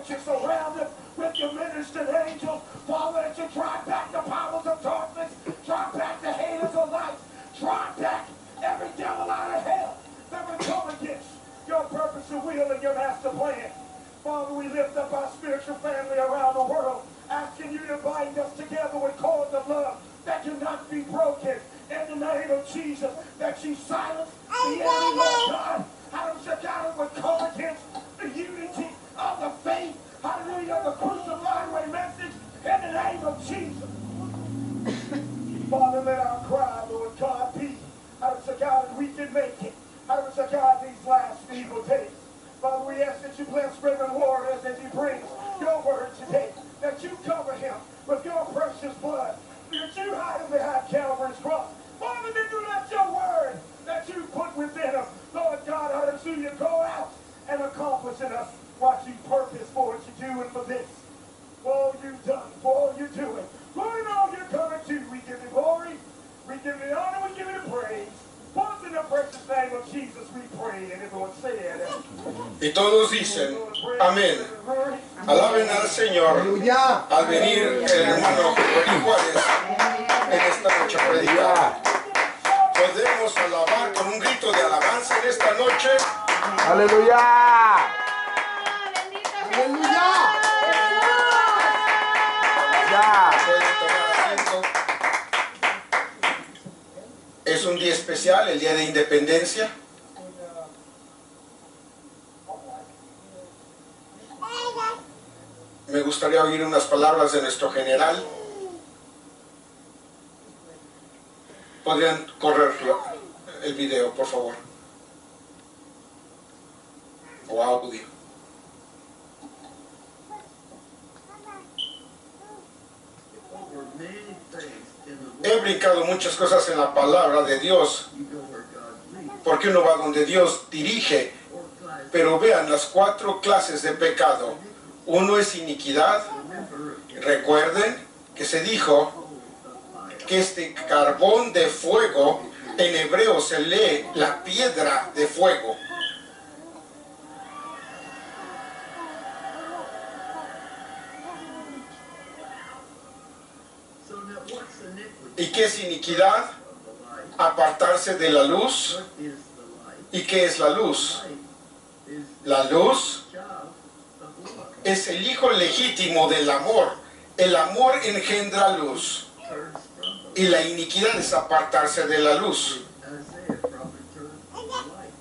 that you surround them with your ministered angels. Father, that you drive back the powers of darkness, drive back the haters of light, drive back every devil out of hell that would come against your purpose, your will, and your master plan. Father, we lift up our spiritual family around the world, asking you to bind us together with cords of love that cannot be broken. In the name of Jesus, that you silence the enemy, Lord God. Hallelujah, God, would come against the unity of the faith, hallelujah, the crucified way message, in the name of Jesus. Father, let our cry, Lord God, be, hallelujah, God, and we can make it. Hallelujah, God, these last evil days. Father, we ask that you bless Reverend Warren as he brings your word today, that you cover him with your precious blood, that you hide him behind Calvary's cross. Father, that you let your word that you put within him, Lord God, hallelujah, go out and accomplish in us what you purpose for what you do and for this. For all you've done, for all you're doing, for all you're coming to, we give you glory, we give you honor, we give you praise. In the precious name of Jesus we pray, and everyone said. Y todos dicen, amén. Alaben al Señor al venir el hermano Joel Juárez en esta noche a predicar. Podemos alabar con un grito de alabanza en esta noche. Aleluya. Aleluya. Pueden tomar asiento. Es un día especial, el día de independencia. Me gustaría oír unas palabras de nuestro general. ¿Podrían correr el video, por favor? O audio. He brincado muchas cosas en la palabra de Dios, porque uno va donde Dios dirige. Pero vean las 4 clases de pecado. Uno es iniquidad. Recuerden que se dijo que este carbón de fuego, en hebreo se lee la piedra de fuego. ¿Y qué es iniquidad? Apartarse de la luz. ¿Y qué es la luz? La luz es el hijo legítimo del amor. El amor engendra luz. Y la iniquidad es apartarse de la luz.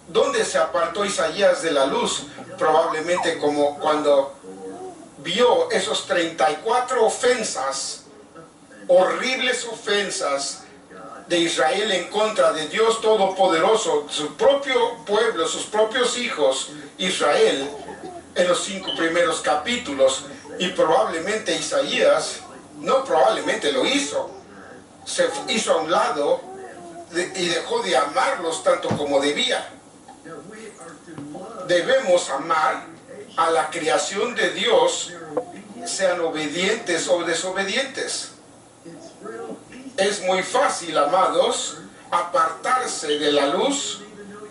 ¿Dónde se apartó Isaías de la luz? Probablemente como cuando vio esos 34 ofensas, horribles ofensas de Israel en contra de Dios Todopoderoso, su propio pueblo, sus propios hijos, Israel, en los 5 primeros capítulos. Y probablemente Isaías, no probablemente lo hizo, se hizo a un lado y dejó de amarlos tanto como debía. Debemos amar a la creación de Dios, sean obedientes o desobedientes. Es muy fácil, amados, apartarse de la luz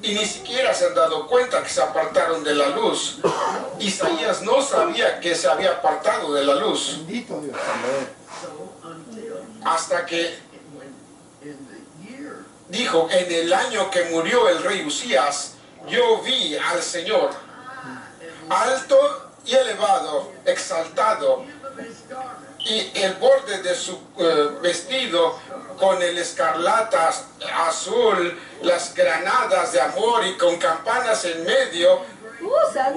y ni siquiera se han dado cuenta que se apartaron de la luz. Isaías no sabía que se había apartado de la luz. Hasta que dijo, en el año que murió el rey Usías, yo vi al Señor alto y elevado, exaltado, y el borde de su vestido con el escarlata azul, las granadas de amor y con campanas en medio,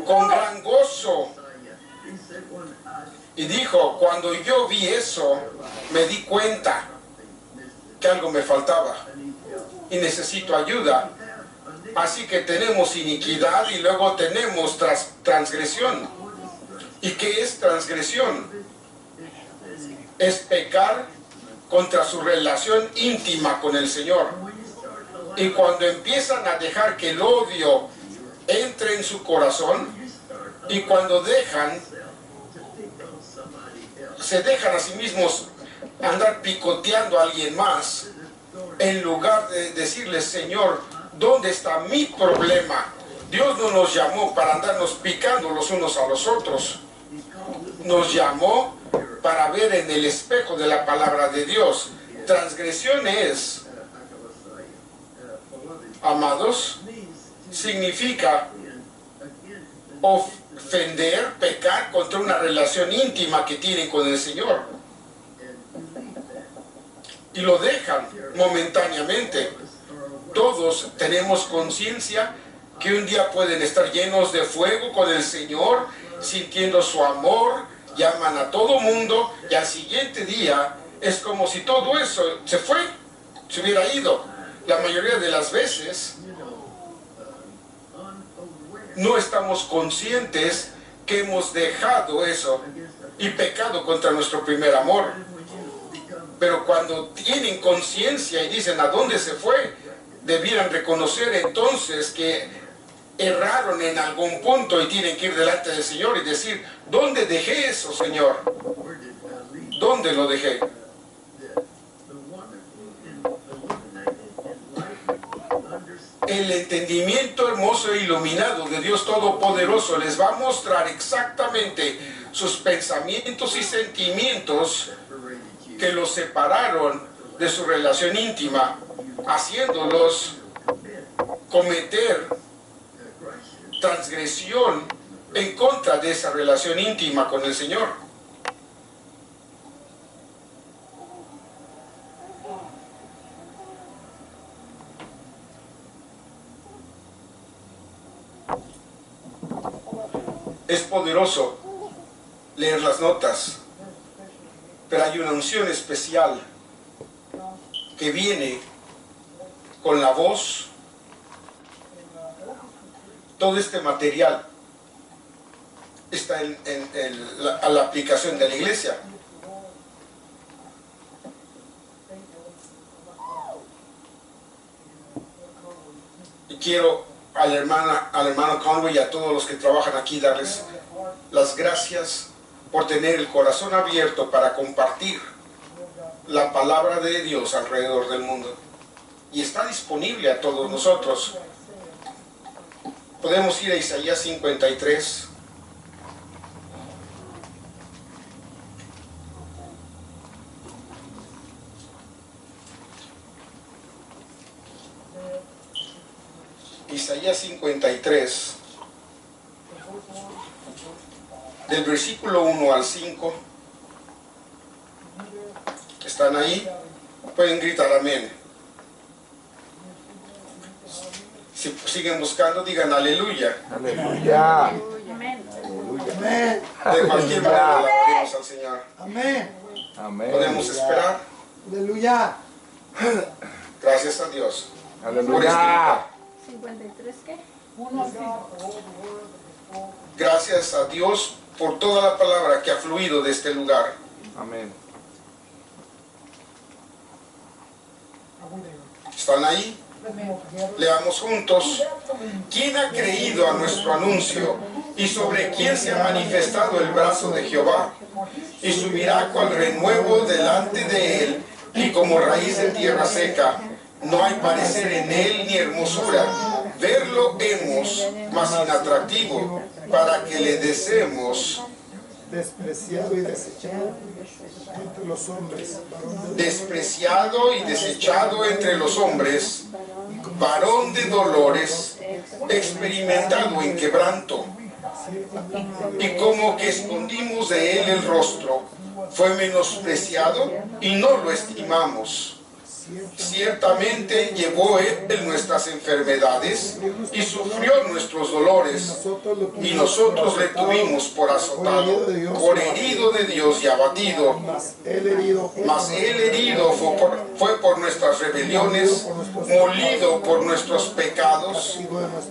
con gran gozo. Y dijo, cuando yo vi eso, me di cuenta que algo me faltaba y necesito ayuda. Así que tenemos iniquidad y luego tenemos transgresión. ¿Y qué es transgresión? Es pecar contra su relación íntima con el Señor. Y cuando empiezan a dejar que el odio entre en su corazón, y cuando se dejan a sí mismos andar picoteando a alguien más, en lugar de decirle, Señor, ¿dónde está mi problema? Dios no nos llamó para andarnos picando los unos a los otros. nos llamó para ver en el espejo de la palabra de Dios. Transgresión es, amados, significa ofender, pecar contra una relación íntima que tienen con el Señor. Y lo dejan momentáneamente. Todos tenemos conciencia que un día pueden estar llenos de fuego con el Señor, sintiendo su amor, llaman a todo mundo, y al siguiente día es como si todo eso se fue, se hubiera ido. La mayoría de las veces no estamos conscientes que hemos dejado eso y pecado contra nuestro primer amor. Pero cuando tienen conciencia y dicen a dónde se fue, debieran reconocer entonces que erraron en algún punto y tienen que ir delante del Señor y decir, ¿dónde dejé eso, Señor? ¿Dónde lo dejé? El entendimiento hermoso e iluminado de Dios Todopoderoso les va a mostrar exactamente sus pensamientos y sentimientos que los separaron de su relación íntima, haciéndolos cometer transgresión en contra de esa relación íntima con el Señor. Es poderoso leer las notas, pero hay una unción especial que viene con la voz. Todo este material está a la aplicación de la iglesia. Y quiero al hermano Conway y a todos los que trabajan aquí darles las gracias por tener el corazón abierto para compartir la palabra de Dios alrededor del mundo. Y está disponible a todos nosotros. Podemos ir a Isaías 53. Isaías 53, del versículo 1 al 5. ¿Están ahí? Pueden gritar amén. Si siguen buscando, digan aleluya. Aleluya. Amén. Amén. De cualquier manera la pedimos al Señor. Amén. Amén. Podemos esperar. Aleluya. Gracias a Dios. Por este Aleluya. lugar. 53, ¿qué? Gracias a Dios por toda la palabra que ha fluido de este lugar. Amén. ¿Están ahí? Leamos juntos. ¿Quién ha creído a nuestro anuncio? ¿Y sobre quién se ha manifestado el brazo de Jehová? Y subirá cual renuevo delante de él, y como raíz de tierra seca. No hay parecer en él ni hermosura. Verlo hemos, mas inatractivo, para que le deseemos. Despreciado y desechado entre los hombres. Despreciado y desechado entre los hombres, varón de dolores, experimentado en quebranto. Y como que escondimos de él el rostro, fue menospreciado y no lo estimamos. Ciertamente llevó él nuestras enfermedades y sufrió nuestros dolores, y nosotros le tuvimos por azotado, por herido de Dios y abatido. Mas él herido fue por nuestras rebeliones, molido por nuestros pecados.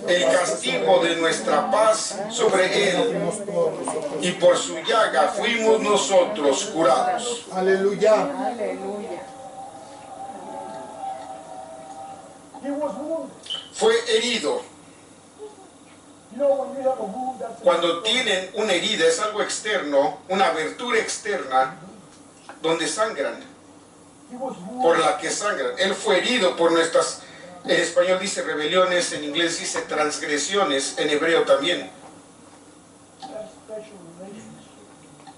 El castigo de nuestra paz sobre él, y por su llaga fuimos nosotros curados. Aleluya. Aleluya. Fue herido. Cuando tienen una herida es algo externo, una abertura externa donde sangran, por la que sangran. Él fue herido por nuestras, en español dice rebeliones, en inglés dice transgresiones, en hebreo también.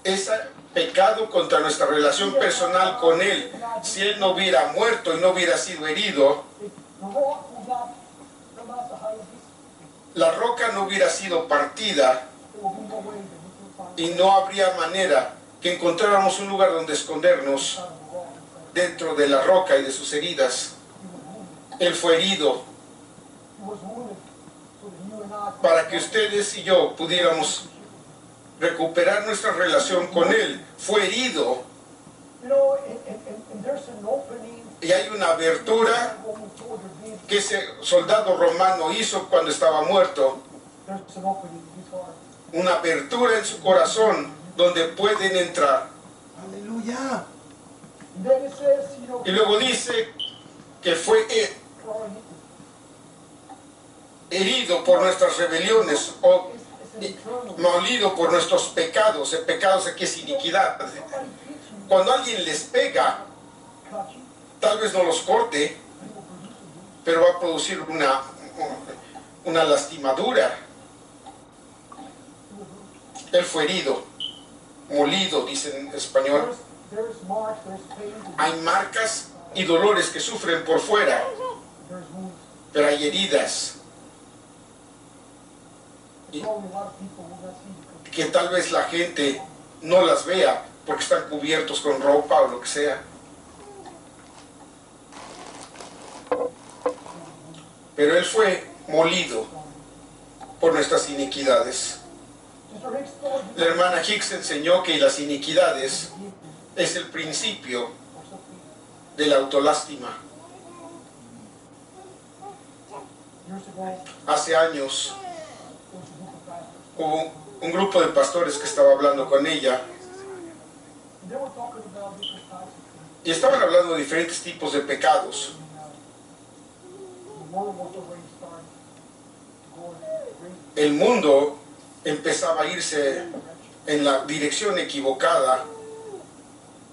ese pecado contra nuestra relación personal con Él, si Él no hubiera muerto y no hubiera sido herido, the rock will not come out the high of this. la roca no hubiera sido partida There will be no way that we can find y no habría manera que encontráramos un lugar donde escondernos out of the rock. dentro de la roca y de sus heridas. Él fue herido He was wounded so that you and I could para que ustedes y yo pudiéramos recuperar nuestra relación con Él. Fue herido You know, and there's an opening y hay una abertura that Roman soldier did. que ese soldado romano hizo cuando estaba muerto. There's an opening in his heart. Una abertura en su corazón donde pueden entrar. Aleluya. And then it says, you know, Y luego dice que fue herido por nuestras rebeliones o it's an eternal. molido por nuestros pecados. El pecado aquí es iniquidad. Somebody hits you, Cuando alguien les pega, cut you, tal vez no los corte, he will produce you. pero va a producir una lastimadura. Él fue herido, molido, dice en español. There's marks, there's pain, Hay marcas y dolores que sufren por fuera, there's wounds. pero hay heridas There's probably a lot of people who will not see because que tal vez la gente no las vea porque están cubiertos con ropa o lo que sea. Pero Él fue molido por nuestras iniquidades. Sister Hicks told you La hermana Hicks enseñó que las iniquidades es el principio or something. de la autolástima. Years ago, Hace años there was a group of pastors, hubo un grupo de pastores que estaba hablando con ella and they were talking about different types of things. y estaban hablando de diferentes tipos de pecados. The world was already starting to go in a great El mundo empezaba a irse direction. en la dirección equivocada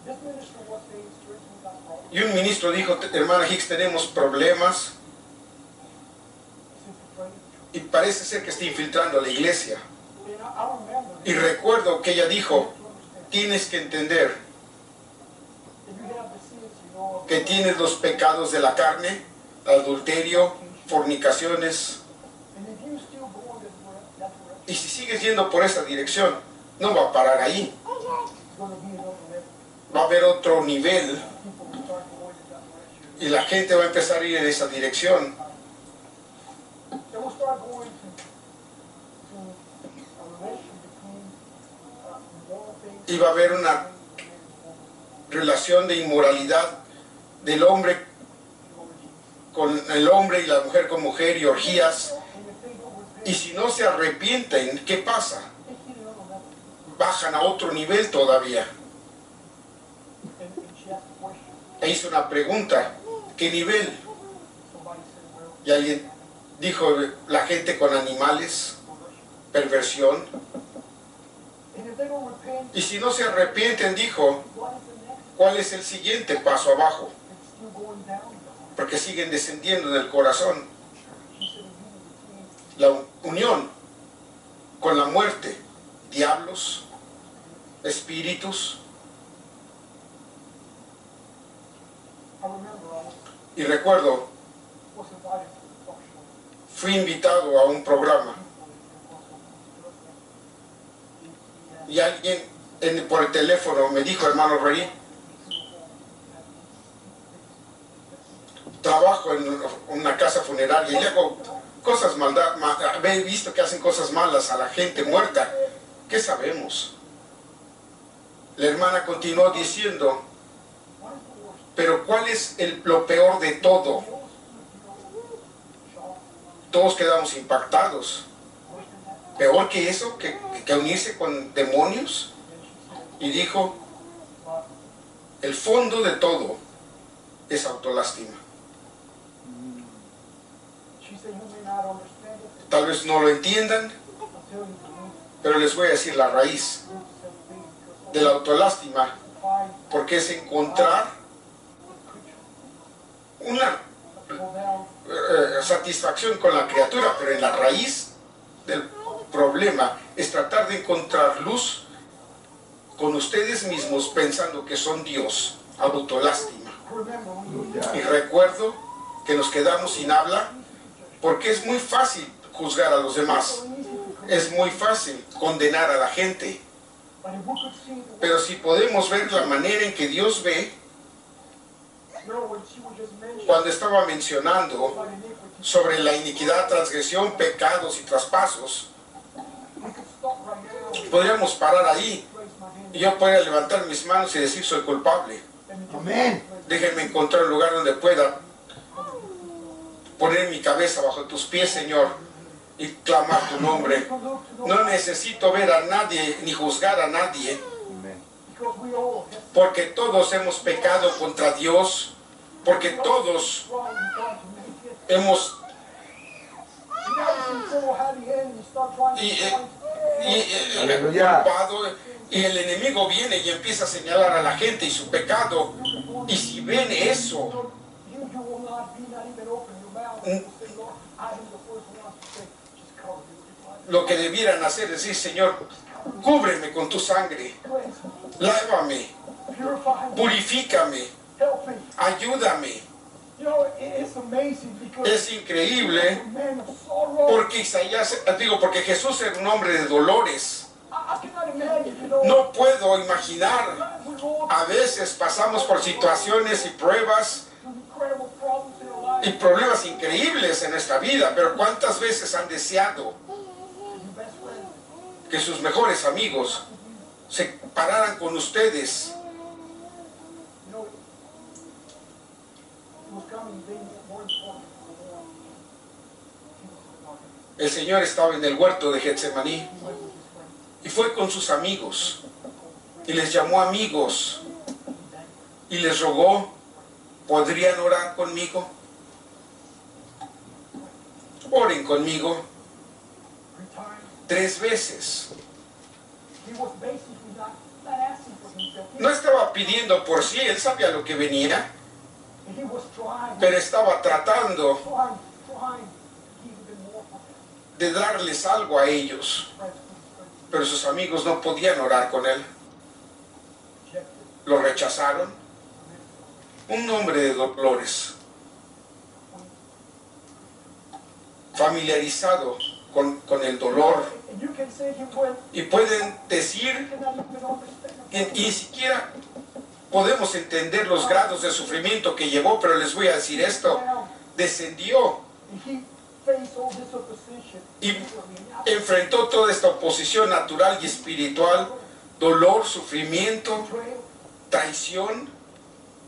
This minister was saying, "Church, we got problems." y un ministro dijo, hermana Hicks, tenemos problemas Since the training. y parece ser que está infiltrando a la iglesia. And I remember Y recuerdo que ella dijo, to understand tienes que entender that you have the sins, you know, of que tienes los pecados de la carne, adulterio, fornicaciones, and if you still go in that direction, y si sigues yendo por esa dirección, no va a parar ahí. it's going to be another level. Va a haber otro nivel People will start going in that direction. y la gente va a empezar a ir en esa dirección. They will start going to a relation between moral things. Y va a haber una relación de inmoralidad del hombre con el hombre y la mujer con mujer y orgías. And if they don't repent, Y si no se arrepienten, ¿qué pasa? they hit another level. Bajan a otro nivel todavía. And she asked the question. E hizo una pregunta, ¿qué nivel? Somebody said, well, Y alguien dijo, la gente con animales, perversión. and if they don't repent, Y si no se arrepienten, dijo, what is the next? ¿cuál es el siguiente paso abajo? It's still going down. Porque siguen descendiendo en el corazón. She said, between La unión con la muerte, diablos, espíritus. I remember I Y recuerdo, was invited to the talk show. fui invitado a un programa y alguien por el teléfono me dijo, hermano Rey, trabajo en una casa funeraria y hago cosas he visto que hacen cosas malas a la gente muerta. ¿Qué sabemos? La hermana continuó diciendo, pero ¿cuál es lo peor de todo? Todos quedamos impactados. ¿Peor que eso? ¿Que unirse con demonios? Y dijo, el fondo de todo es autolástima. She said, you may not understand it. Tal vez no lo entiendan, I'll tell you the root. pero les voy a decir la raíz Root self-pity, because de la autolástima, find porque es encontrar una go down satisfacción con la criatura, pero en la raíz del problema es tratar de encontrar luz ustedes mismos pensando que son Dios. Autolástima. Remember, Y recuerdo que nos quedamos sin habla porque es muy fácil juzgar a los demás. Es muy fácil condenar a la gente. but if we could see the Pero si podemos ver la manera en que Dios ve, when she was just mentioning cuando estaba mencionando about iniquity, sobre la iniquidad, transgresión, pecados y traspasos, we could stop right now, podríamos parar ahí raise my hand, y yo podría levantar mis manos y decir soy culpable. and Amén. Déjenme encontrar un lugar donde pueda poner mi cabeza bajo tus pies, Señor, y clamar tu nombre. No necesito ver a nadie ni juzgar a nadie, because we all have porque todos hemos pecado contra Dios, porque todos tried and tried to make it. hemos You never control how the enemy start trying to Aleluya. culpado, y el enemigo viene y empieza a señalar a la gente y su pecado. Y si ven eso, you will not even open your mouth and say, Lord, I am the first one to say, just cover me with your blood. lo que debieran hacer es decir, Señor, cúbreme con tu sangre, Cleanse me, lávame, purify me, purifícame, help me. ayúdame. You know, it's amazing because Es increíble the man of sorrow, porque porque Jesús era un hombre de dolores. I cannot imagine, you know, No puedo imaginar. times we go A veces pasamos por situaciones y pruebas through incredible problems in our y life. problemas increíbles en nuestra vida, pero ¿cuántas veces han deseado Your best friend, que sus mejores amigos se pararan con ustedes? you know, it was coming being more important than the Lord. He was in the darkness. El Señor estaba en el huerto de Getsemaní He went with his friends. y fue con sus amigos y les llamó amigos y les rogó, ¿podrían orar conmigo? Oren conmigo 3 times. 3 veces. He was basically not asking for himself. No estaba pidiendo por sí, él sabía lo que venía, He was trying, pero estaba tratando trying to give them more for them. de darles algo a ellos. Friends, friends, Pero sus amigos no podían orar con él, rejected. lo rechazaron. Un hombre de dolores, familiarizado con el dolor, And you can say he went, y pueden decir you cannot even understand. que ni siquiera podemos entender los grados de sufrimiento que llevó, pero les voy a decir esto: descendió And he faced all this opposition. y enfrentó toda esta oposición natural y espiritual, dolor, sufrimiento, Betrayal, traición,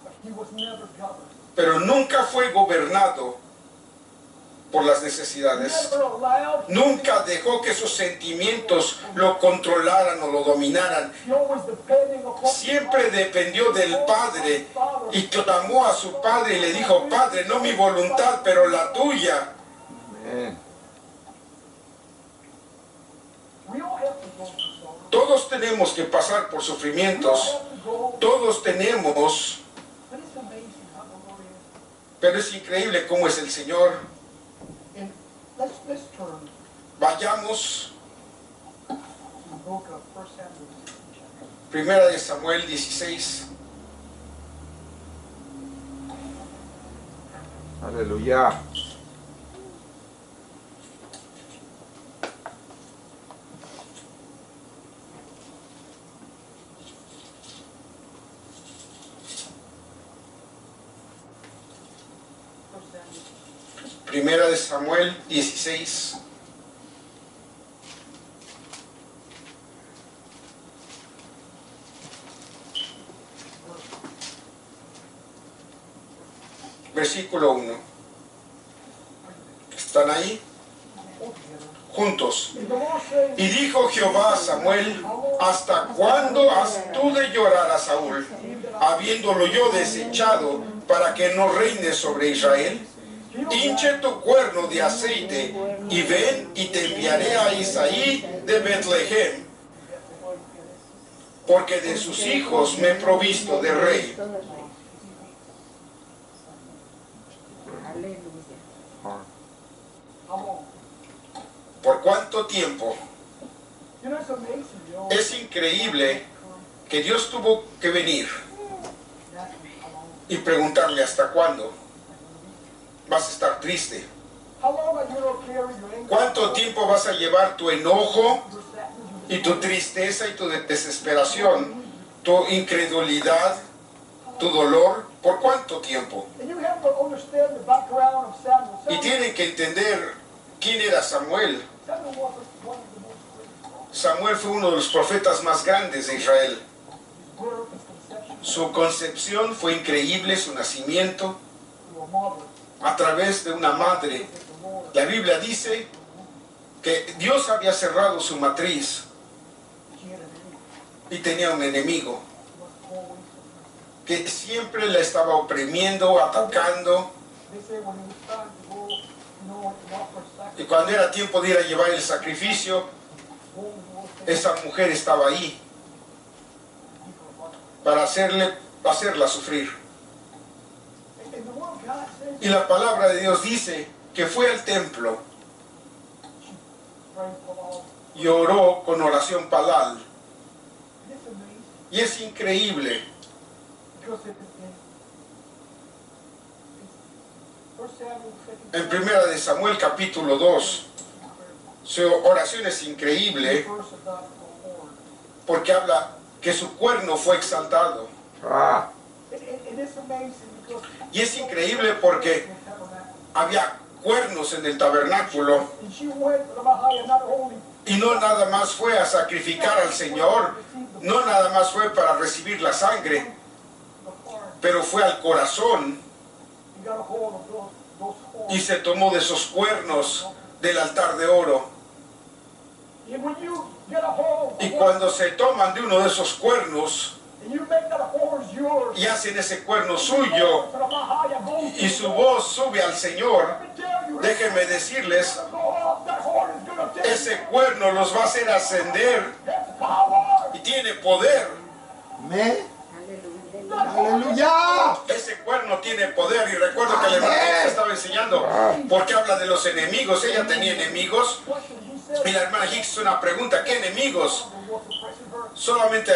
but he was never governed. pero nunca fue gobernado por las necesidades. Never allowed. Nunca dejó que sus sentimientos lo controlaran o lo dominaran. He always depending upon Siempre dependió del Padre y clamó a su Padre y le dijo: Padre, no mi voluntad, pero la tuya. We all have to go through sorrow. Todos tenemos que pasar por We all sufrimientos. have to go. Todos tenemos, But it's amazing how the Lord is. pero es increíble cómo es el Señor. And let's turn Vayamos, to the book of 1 Samuel. primera de Samuel 16. Aleluya. Primera de Samuel 16. Versículo 1. ¿Están ahí? Juntos. And the Lord said, Y dijo Jehová a Samuel: ¿hasta cuándo has tú de llorar a Saúl, habiéndolo yo desechado, para que no reine sobre Israel? Hinche tu cuerno de aceite, y ven, y te enviaré a Isaí de Betlehem, porque de sus hijos me he provisto de rey. Aleluya. how long? ¿Por cuánto tiempo? You know, it's amazing, you know. Es increíble que Dios tuvo que venir y preguntarle hasta cuándo vas a estar triste. How long are you going to carry your anger? ¿Cuánto tiempo vas a llevar tu enojo y tu tristeza y tu desesperación, tu incredulidad, tu dolor? ¿Por cuánto tiempo? And you have to understand the background of Samuel. Y tienen que entender quién era Samuel. Samuel was one of the most great prophets. Samuel fue uno de los profetas más grandes de Israel. His birth, his conception, Su concepción fue increíble, su nacimiento through a mother. a través de una madre. The Lord, La Biblia dice que Dios había cerrado su matriz she had an enemy. y tenía un enemigo Was always que siempre la estaba oprimiendo, atacando. They say when it was time to go, to offer Y sacrifice, cuando era tiempo de ir a llevar el sacrificio, woman was there. esa mujer estaba ahí para hacerla sufrir. And the word of God says Y la palabra de Dios dice que fue al templo she prayed for all. y oró con oración palal. And it's amazing Y es increíble because in 1 Samuel, en primera de Samuel capítulo 2, su oración es increíble verse about the Lord. porque habla que su cuerno fue exaltado. It is amazing because Y es increíble porque había cuernos en el tabernáculo and she went to the Mahaya not only y no nada más fue a sacrificar al Señor, no nada más fue para recibir la sangre, the heart, pero fue al corazón he got a hold of those y horns. se tomó de esos cuernos del altar de oro. And when you get a hold of Y one, cuando se toman de uno de esos cuernos and you make that horns yours, y hacen ese cuerno suyo to the Mahaya goes y su voz sube al Señor, let me tell you, déjenme decirles, go off, that horn is gonna take ese cuerno los va a hacer ascender that's power. y tiene poder. Amén. Aleluya. Aleluya. Ese cuerno tiene poder. Y recuerdo que la hermana Hicks estaba enseñando porque habla de los enemigos. Ella tenía enemigos. Question he said, Y la hermana Hicks hizo una pregunta: ¿qué enemigos? was suppressing her. Solamente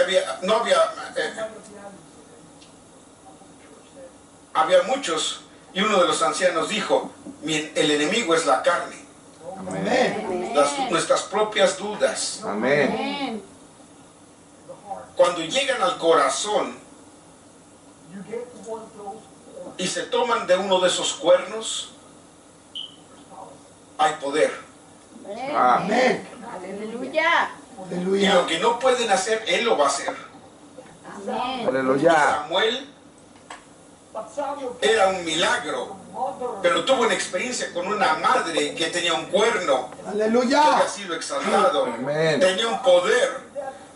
había muchos. Y uno de los ancianos dijo: el enemigo es la carne, Amén. nuestras propias dudas. Amén. Amén. The heart. Cuando llegan al corazón You get to one of those horns, y se toman de uno de esos cuernos, there's power. hay poder. Amén. Aleluya. Y Aleluya. lo que no pueden hacer, Él lo va a hacer. Amén. Aleluya. Samuel But Samuel era un milagro, mother, pero tuvo una experiencia con una madre que tenía un cuerno, que había Aleluya. sido exaltado, Amén. tenía un poder,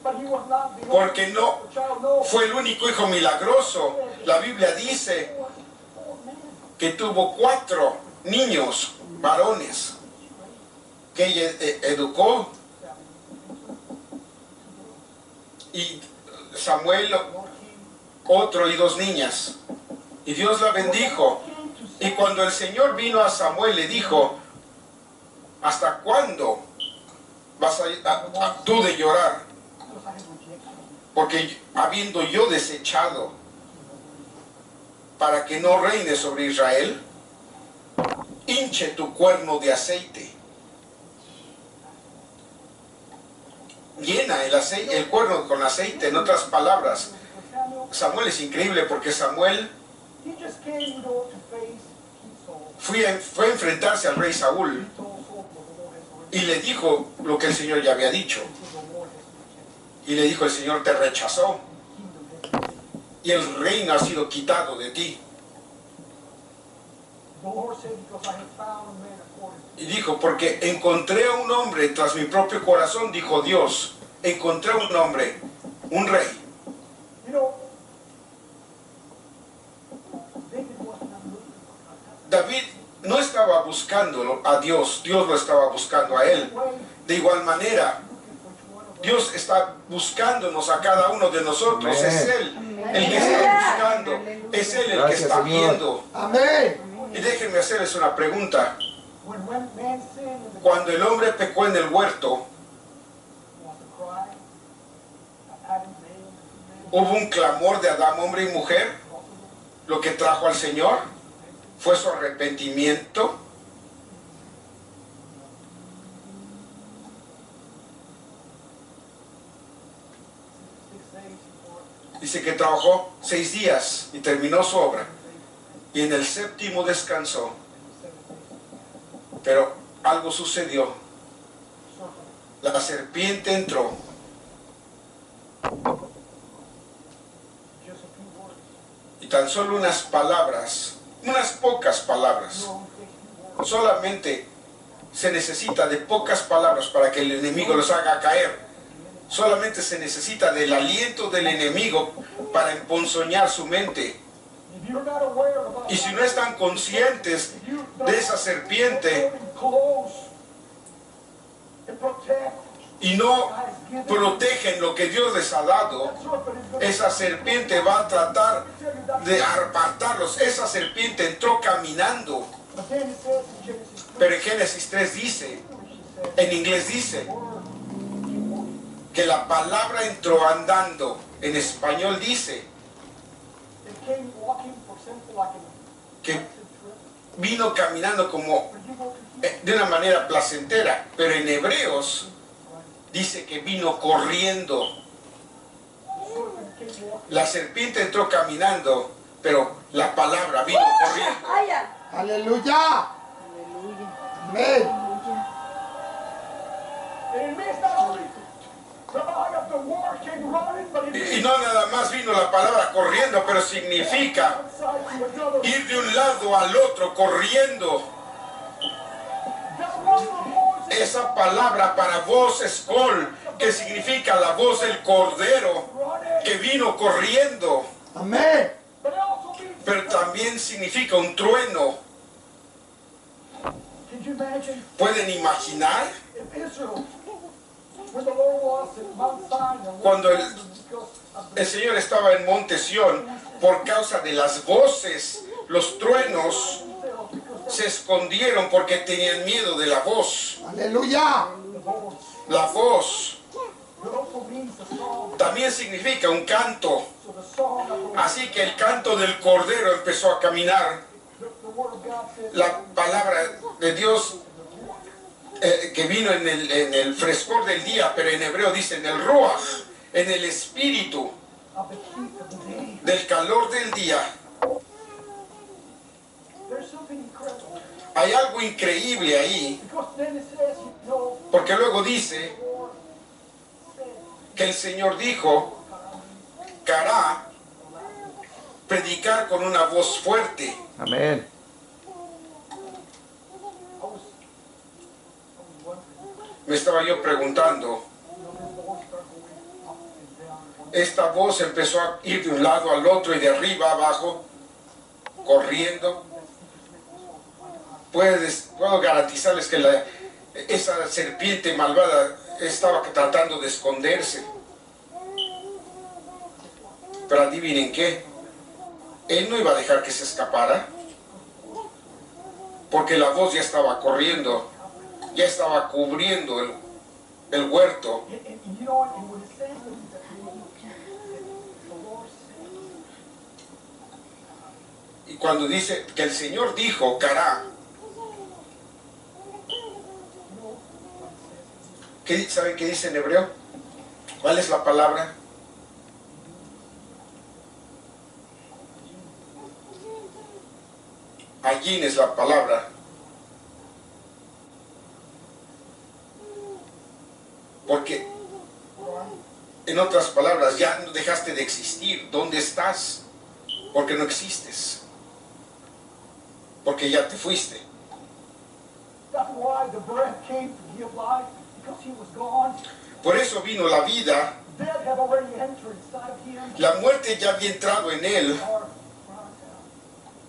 but he was not the porque no only child. No, fue el único hijo milagroso. La Biblia dice que tuvo 4 niños varones que ella educó, y Samuel otro y 2 niñas, y Dios la bendijo. Y cuando el Señor vino a Samuel, le dijo: ¿hasta cuándo vas tú de llorar? because I had rejected him. Porque habiendo yo desechado para que no reine sobre Israel, hinche tu cuerno de aceite. Llena el cuerno con aceite. En otras palabras, Samuel, Samuel es increíble porque Samuel he just came, to face King Saul. fue a enfrentarse al rey Saúl He told Saul what the Lord has already y le dijo lo que el Señor ya había dicho. said. The Lord has rejected. Y le dijo: el Señor te rechazó The kingdom has been. y el reino ha sido quitado de ti. The Lord said, because I have found a man according to Y dijo: porque encontré a un hombre tras mi propio corazón, dijo Dios. Encontré a un hombre, un rey. You know, David was not looking for God. David no estaba buscando a Dios, Dios lo estaba buscando a él. De igual manera, Dios está buscándonos a cada uno de nosotros. Amén. Es Él el que está buscando, es Él el que Gracias, está Señor. viendo. Amén. Y déjenme hacerles una pregunta. When man sinned in the Cuando el hombre pecó en el huerto, was a cry, Adam, Eve, Hubo un clamor de Adán, hombre y mujer. Lo que trajo al Señor fue su arrepentimiento. Dice que trabajó 6 días y terminó su obra. Y en el 7º descansó. Pero algo sucedió. La serpiente entró. Y tan solo unas palabras, unas pocas palabras. Solamente se necesita de pocas palabras para que el enemigo los haga caer. Solamente se necesita del aliento del enemigo para emponzoñar su mente. Y si no están conscientes de esa serpiente y no protegen lo que Dios les ha dado, esa serpiente va a tratar de apartarlos. Esa serpiente entró caminando. Pero en Génesis 3 dice, en inglés dice, que la palabra entró andando. En español dice que vino caminando como de una manera placentera, pero en Hebreos dice que vino corriendo. La serpiente entró caminando, pero la palabra vino corriendo. Aleluya. Amén. Y no nada más vino la palabra corriendo, pero significa ir de un lado al otro corriendo. Esa palabra para voz es col, que significa la voz del cordero que vino corriendo. Amén. Pero también significa un trueno. ¿Pueden imaginar? Cuando el Señor estaba en Monte Sión, por causa de las voces, los truenos se escondieron porque tenían miedo de la voz. Aleluya. La voz también significa un canto. Así que el canto del Cordero empezó a caminar. La palabra de Dios que vino en el frescor del día, pero en hebreo dice en el ruach, en el espíritu del calor del día. Hay algo increíble ahí, porque luego dice que el Señor dijo que hará predicar con una voz fuerte. Amén. Me estaba yo preguntando, esta voz empezó a ir de un lado al otro y de arriba a abajo, corriendo. Puedo garantizarles que esa serpiente malvada estaba tratando de esconderse. Pero adivinen qué, él no iba a dejar que se escapara, porque la voz ya estaba corriendo, ya estaba cubriendo el huerto. Y cuando dice que el Señor dijo, cará, ¿saben qué dice en hebreo? ¿Cuál es la palabra? Allí es la palabra. Porque, en otras palabras, ya no dejaste de existir. ¿Dónde estás? Porque no existes. Porque ya te fuiste. Por eso vino la vida. La muerte ya había entrado en él.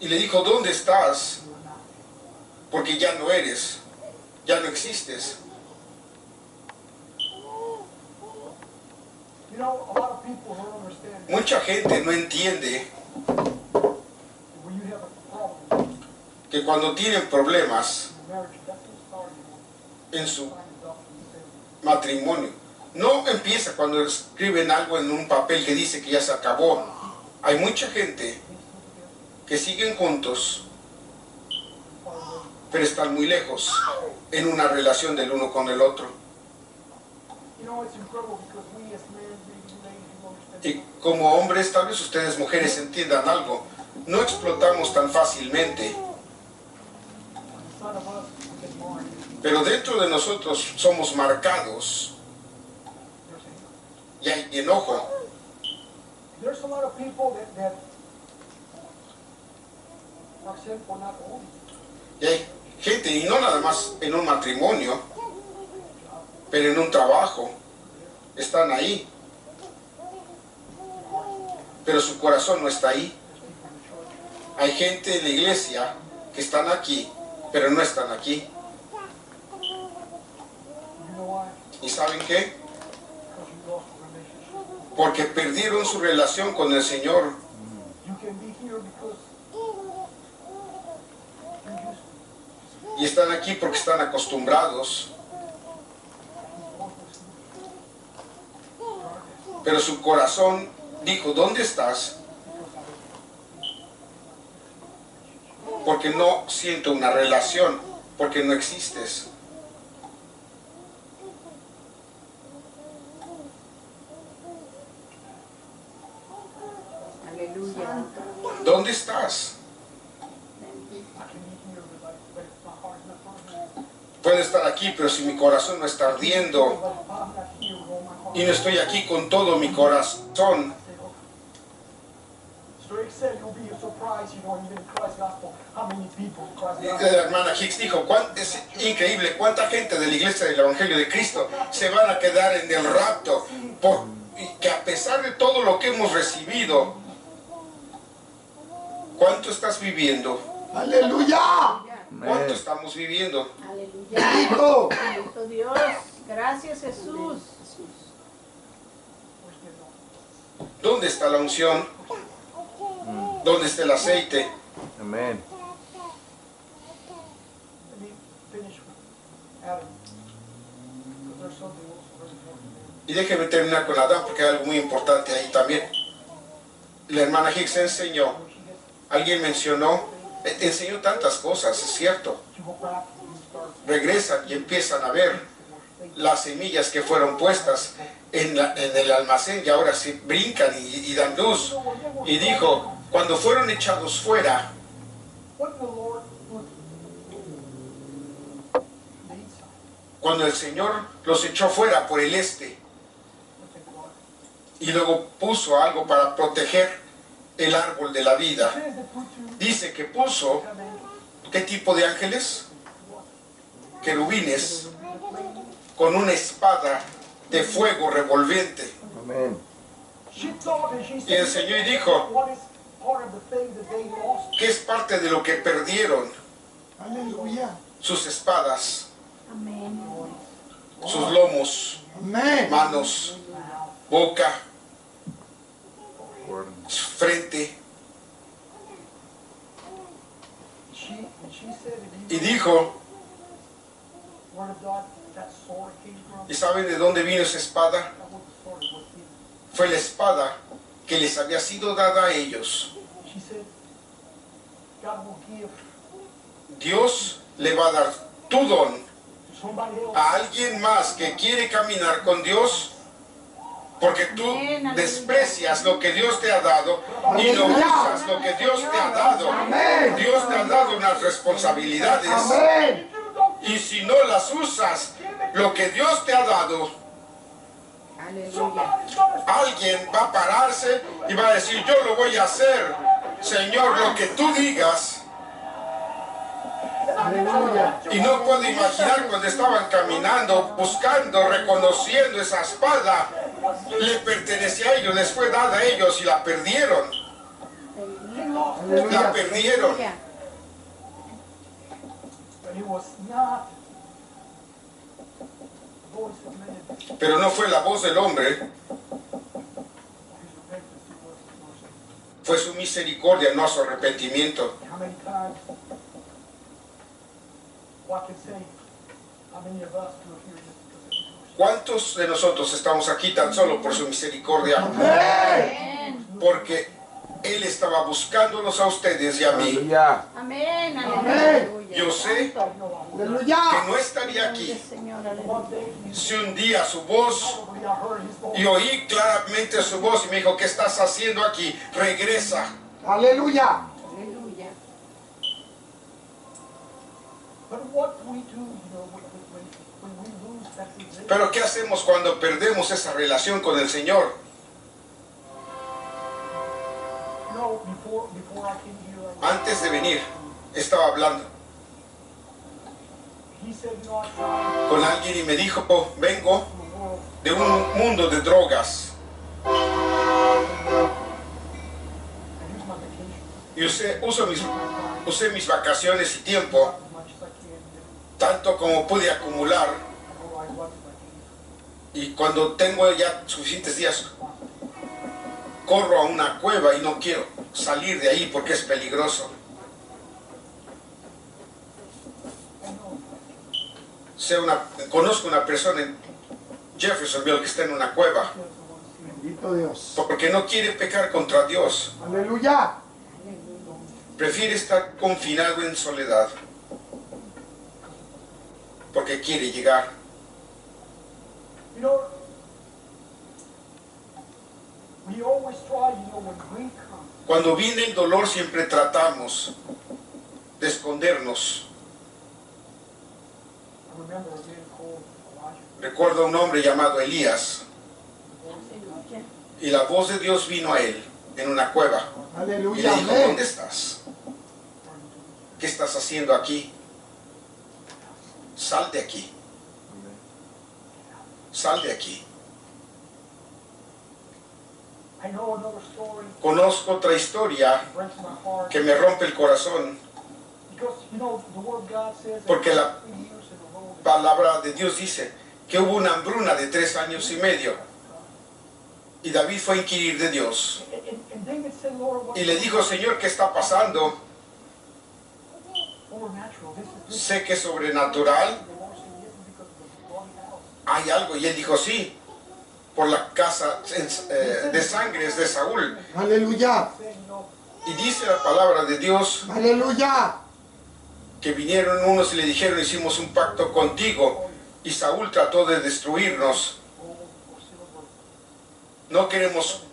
Y le dijo, ¿dónde estás? Porque ya no eres. Ya no existes. Mucha gente no entiende que cuando tienen problemas en su matrimonio, no empieza cuando escriben algo en un papel que dice que ya se acabó. Hay mucha gente que siguen juntos, pero están muy lejos en una relación del uno con el otro. You know, it's incredible because we as men, maybe ladies, you understand. Y como hombres, tal vez ustedes mujeres entiendan algo, no explotamos tan fácilmente, Son of us get marred. pero dentro de nosotros somos marcados y hay enojo. There's a lot of people that are sinful, not holy. Y hay gente, y no nada más en un matrimonio, pero en un trabajo, están ahí, pero su corazón no está ahí. Hay gente en la iglesia que están aquí, pero no están aquí. You know why? ¿Y saben qué? Because you lost the relationship. Porque perdieron su relación con el Señor. You can be here because you're used Y están aquí porque están acostumbrados, pero su corazón dijo, ¿dónde estás? Porque no siento una relación, porque no existes. Aleluya. ¿Dónde estás? I can be here, but if my heart's not burning, Puedo estar aquí, pero si mi corazón no está ardiendo but if I'm not here with all my heart, y no estoy aquí con todo mi corazón, Drake said it'll be a surprise, you know, even in Christ's gospel, how many people in Christ's la gospel. hermana Hicks dijo, es increíble cuánta gente de la iglesia del Evangelio de Cristo se van a quedar en el rapto, que a pesar de todo lo que hemos recibido, ¿cuánto estás viviendo? Aleluya. ¿Cuánto estamos viviendo? Aleluya. Bendito. Bendito Dios. Gracias, Jesús. ¿Dónde está la unción? ¿Dónde está el aceite? Amén. Let me finish with Adam, because there's something also very important. Y déjeme terminar con Adán porque hay algo muy importante ahí también. La hermana Hicks enseñó, When she gets alguien mencionó, enseñó tantas cosas, es cierto. to go back and you start Regresan y empiezan a ver las semillas que fueron puestas en el almacén y ahora se brincan y dan luz. Y dijo, cuando fueron echados fuera, what the Lord would lead some. cuando el Señor los echó fuera por el este Look at God. y luego puso algo para proteger el árbol de la vida, Says that put you dice que puso, come in, ¿qué tipo de ángeles? Querubines con una espada de fuego revolviente. Amén. she thought and she Y el said, Señor dijo, what is part of the thing that they lost? ¿qué es parte de lo que perdieron? Aleluya. Sus espadas, Amén. sus lomos, Amén. manos, boca, frente. And she said, if Y you dijo, word of God, that sword came from, ¿y saben de dónde vino esa espada? that was the sword that was given. Fue la espada que les había sido dada a ellos. She said, God will give Dios le va a dar tu don to somebody else. a alguien más que quiere caminar con Dios, porque tú desprecias lo que Dios te ha dado y no usas lo que Dios te ha dado. Dios te ha dado unas responsabilidades Amén. y si no las usas, lo que Dios te ha dado, Aleluya. Somebody's gonna alguien va a pararse y va a decir, yo lo voy a hacer, Señor, lo que tú digas. Aleluya. Y no puedo imaginar cuando estaban caminando, buscando, reconociendo esa espada, le pertenecía a ellos, les fue dada a ellos y la perdieron. La perdieron. Aleluya. But it was not the voice of man. Pero no fue la voz del hombre, His repentance, it was his mercy. fue su misericordia, no su arrepentimiento. How many times, well, I can say, how many of us do it here just because of his mercy? ¿Cuántos de nosotros estamos aquí tan solo por su misericordia? Amén. Porque Él estaba buscándolos a ustedes y a mí. Aleluya. Amén. Amén. Aleluya. Yo sé Aleluya. que no estaría aquí Señor, aleluya. si un día su voz, Probably I heard his voice. y oí claramente su voz y me dijo, ¿qué estás haciendo aquí? Regresa. Aleluya. Aleluya. But what we do, when we lose that relationship, Pero ¿qué hacemos cuando perdemos esa relación con el Señor? before I came here, Antes de venir, estaba hablando he said, I tried con alguien y me dijo, oh, vengo the world. de un mundo de drogas I use my vacation y usé mis vacaciones y tiempo, as much as I can. tanto como pude acumular, I go, I love my y cuando tengo ya suficientes días, corro a una cueva y no quiero salir de ahí porque es peligroso. Conozco una persona en Jeffersonville que está en una cueva Bendito Dios. porque no quiere pecar contra Dios. Aleluya. Prefiere estar confinado en soledad porque quiere llegar. You know, we always try, when grief comes, Cuando viene el dolor siempre tratamos de escondernos. I remember a man called Elijah. Recuerdo a un hombre llamado Elías Aleluya. y la voz de Dios vino a él en una cueva y le Aleluya. dijo, Amén. ¿dónde estás? ¿Qué estás haciendo aquí? Sal de aquí. Sal de aquí. I know another story Conozco otra historia that breaks my heart. que me rompe el corazón. Because, the word of God says that Porque la 3 years in a row, palabra de Dios dice que hubo una hambruna de 3 años y medio y David fue a inquirir de Dios and David said, Lord, what y le dijo, Señor, ¿qué está pasando? overnatural? This is Sé que es sobrenatural, the Lord said, yes, because of the bloody house. hay algo. Y él dijo, sí, por la casa de sangres de Saúl. Aleluya. Said, Y dice la palabra de Dios Aleluya. que vinieron unos y le dijeron, hicimos un pacto contigo, y Saúl trató de destruirnos. gold or silver. No queremos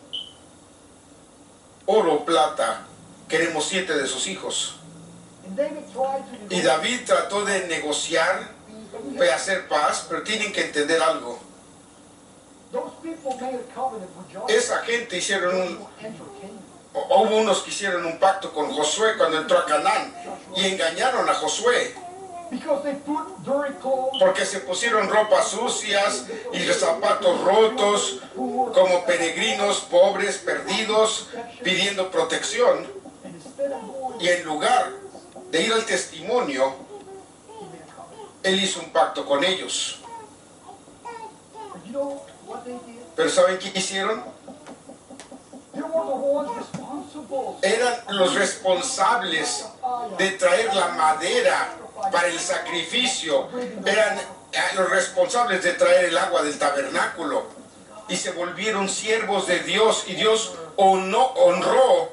oro o plata, queremos 7 de sus hijos. And David tried to Y David trató de negociar, de hacer paz, pero tienen que entender algo. Those people made a covenant with Joshua. Esa gente hicieron to enter Canaan. hubo unos que hicieron un pacto con Josué cuando entró a Canaán y engañaron a Josué Because they put dirty clothes, porque se pusieron ropas sucias y zapatos rotos como peregrinos pobres, perdidos, pidiendo protección, and instead of going, y en lugar de ir al testimonio, he made a covenant. él hizo un pacto con ellos. But you know what they did? Pero ¿saben qué hicieron? They were the ones responsible. Eran los responsables de traer la madera para el sacrificio, eran los responsables de traer el agua del tabernáculo y se volvieron siervos de Dios y Dios honró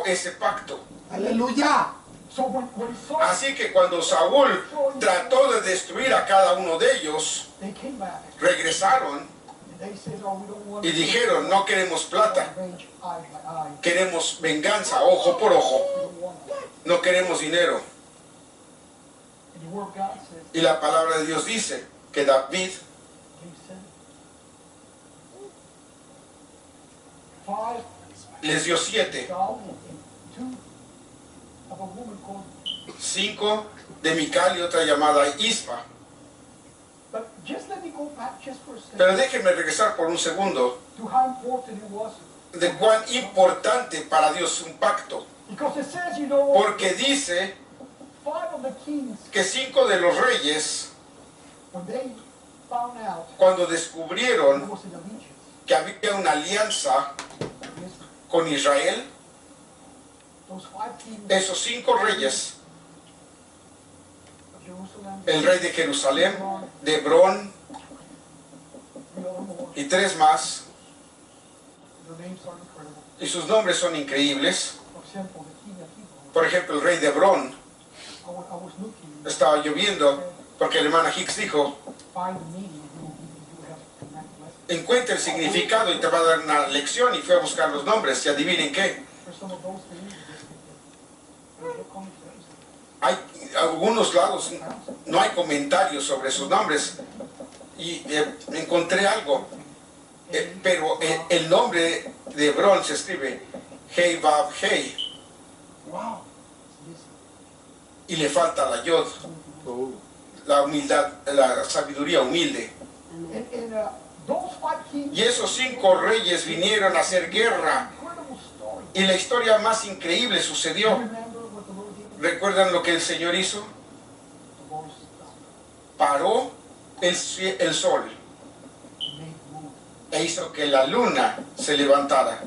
ese pacto. Aleluya. So when he saw Así que cuando Saúl trató de destruir a cada uno de ellos, they came back regresaron and they said, oh, we don't want y dijeron, no queremos plata, revenge eye by eye. queremos venganza, ojo por ojo, We don't want that. no queremos dinero. And the word of God says, Y la palabra de Dios dice que David he said, 5 les dio 7, down and 2 of a woman called. 5 de Mical y otra llamada Ispa. But just let me go back just for a second Pero déjenme regresar por un segundo to how important it was. de cuán importante para Dios un pacto. Because it says, you know, Porque dice 5 of the kings, que 5 de los reyes, when they found out cuando there descubrieron was an allegiance que había una alianza against con Israel, those 5 kings esos 5 reyes, of Jerusalem, el rey de Jerusalén, de Hebrón, y 3 más, Their names are incredible. y sus nombres son increíbles. For example, the king of Hebron. Por ejemplo, el rey de Hebrón. I was looking, Estaba lloviendo porque la hermana Hicks dijo, find the meaning, you will have a dramatic lesson. encuentra el significado y te va a dar una lección, y fue a buscar los nombres y adivinen qué. For some of those things, there's no commentaries. Hay algunos lados, no hay comentarios sobre sus nombres, y encontré algo, pero el nombre de Hebrón se escribe Hei Vav Hei, Wow. Yes. y le falta la Yod, la humildad, la sabiduría humilde. And those 5 kings, Y esos 5 reyes vinieron a hacer guerra, incredible story. y la historia más increíble You sucedió. remember what the Lord did? ¿Recuerdan lo que el Señor hizo? The Lord stopped. Paró el sol He made move. e hizo que la luna se levantara.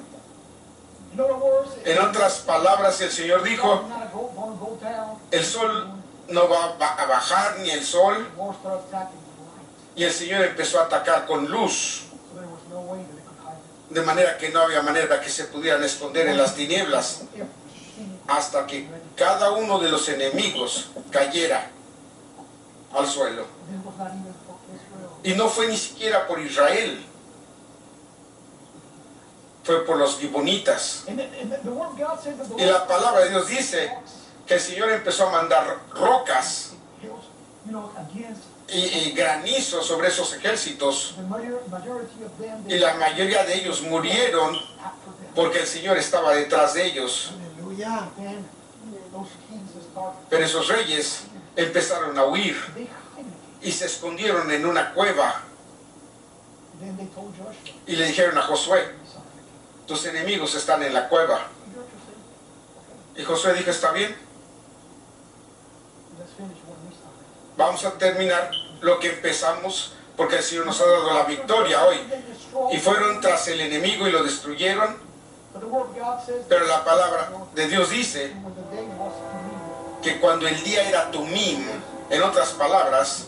In other words, En otras palabras, el Señor dijo, it's not gonna go down. el sol no va a bajar ni el sol, The Lord started attacking the light. y el Señor empezó a atacar con luz, So there was no way that it could hide it. de manera que no había manera que se pudieran esconder en las tinieblas, Every king hasta que cada uno de los enemigos cayera al suelo. It was not even for Israel. Y no fue ni siquiera por Israel, fue por los gibonitas. And the word of God says that the Y la Lord palabra de Dios dice que el Señor empezó a mandar rocas hills, you know, against y granizo sobre esos ejércitos, the majority of them. y la mayoría de ellos murieron After them. porque el Señor estaba detrás de ellos. Aleluya. Then those kings started. Pero esos reyes empezaron a huir They hid it. y se escondieron en una cueva, Then they told Joshua, y le dijeron a Josué, "Son of a king." tus enemigos están en la cueva. Joshua said, Y Josué dijo, está bien, let's finish what we started. vamos a terminar lo que empezamos, porque el Señor nos ha dado la victoria hoy. They destroyed. Y fueron tras el enemigo y lo destruyeron, But the word of God says pero la palabra de Dios dice when the day was coming, que cuando el día era Tumim, en otras palabras,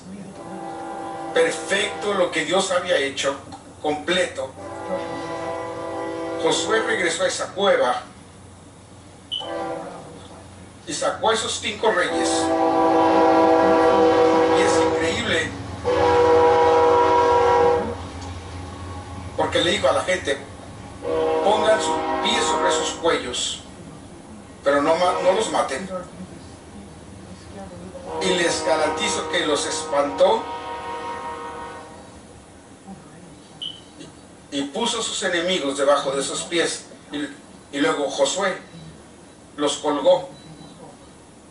perfecto lo que Dios había hecho, completo, Josué regresó a esa cueva y sacó a esos 5 reyes. Y es increíble, porque le dijo a la gente, pongan sus pies sobre sus cuellos, pero no los maten. Y les garantizo que los espantó y puso a sus enemigos debajo de sus pies. Y luego Josué los colgó.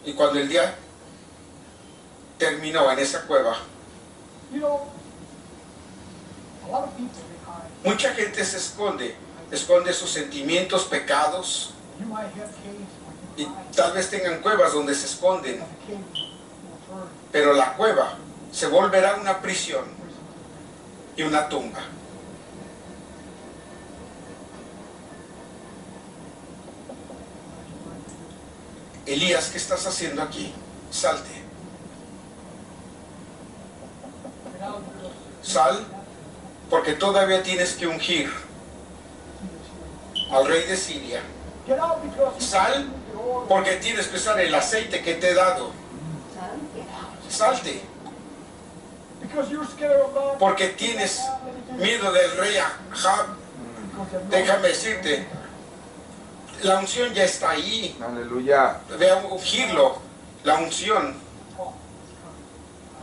Y cuando el día terminó en esa cueva, You know, a lot of people they hide. mucha gente se esconde sus sentimientos, pecados, You might have caves where y you hide. tal vez tengan cuevas donde se esconden, But the cave will turn pero la cueva se volverá una prisión prison. y una tumba. Elías, ¿qué estás haciendo aquí? Salte. Get out of the Sal, porque todavía tienes que ungir al rey de Siria. Get out because Sal, porque tienes que usar el aceite que te he dado. Salte, because you're scared of God. porque tienes miedo del rey Ahab. Déjame decirte, la unción ya está ahí. Aleluya. Ve a ungirlo, la unción.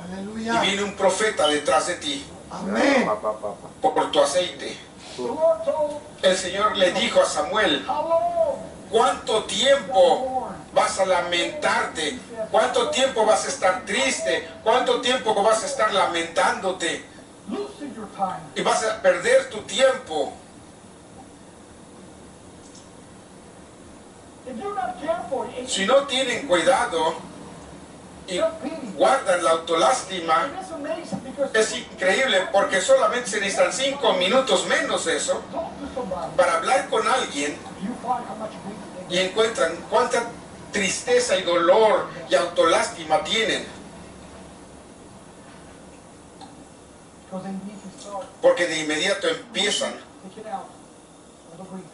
Y Aleluya. viene un profeta detrás de ti Amén. por tu aceite. The Lord told El Señor le dijo a Samuel, how long ¿cuánto tiempo vas a lamentarte? ¿Cuánto tiempo vas a estar triste? ¿Cuánto tiempo vas a estar lamentándote? losing your time. Y vas a perder tu tiempo. If you're not careful, it's Si no tienen cuidado y self-pity. guardan la autolástima, And it's amazing because es increíble porque solamente se necesitan 5 minutos menos de eso talk to somebody, para hablar con alguien you find how much grief they y encuentran cuánta tristeza y dolor y autolástima tienen. because they need to stop. porque de inmediato empiezan taking out all the grief,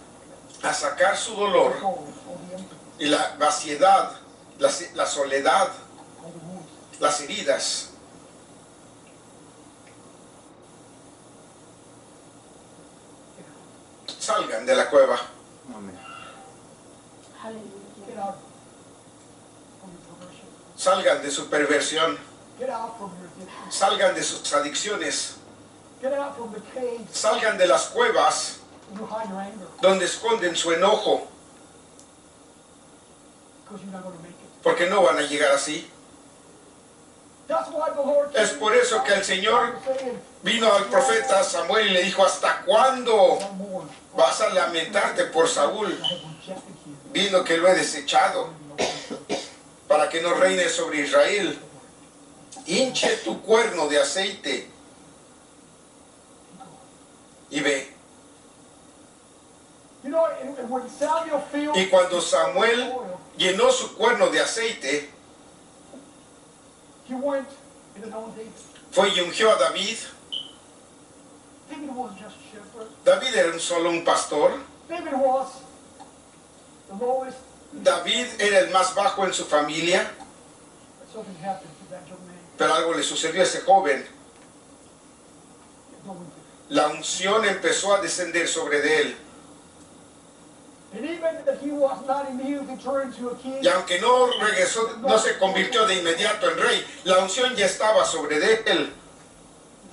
a sacar su dolor all the empty, y la vaciedad, la soledad, all the wounds. las heridas. Salgan de la cueva, Get Aleluya. out from your perversion. salgan de su perversión, Get out from your addiction. salgan de sus adicciones, Get out from the caves salgan de las cuevas where you hide your anger, donde esconden su enojo, because you're not going to make it. porque no van a llegar así. That's why the Lord Es por eso que el Señor saying, vino al profeta Samuel y le dijo: ¿hasta cuándo no more. vas a lamentarte por Saúl, I have rejected you. viendo que lo he desechado, para que no reine sobre Israel? Hinche tu cuerno de aceite y ve. You know, and when Samuel filled Y cuando Samuel oil, llenó su cuerno de aceite, he went in the old days. fue y ungió a David. David wasn't just a shepherd. David era solo un pastor. David was the lowest. David era el más bajo en su familia, Something happened to that young man. pero algo le sucedió a ese joven. No one did. La unción empezó a descender sobre de él. And even that he was not immediately turned to a king, Y aunque no regresó, no se convirtió de inmediato en rey, la unción ya estaba sobre de él.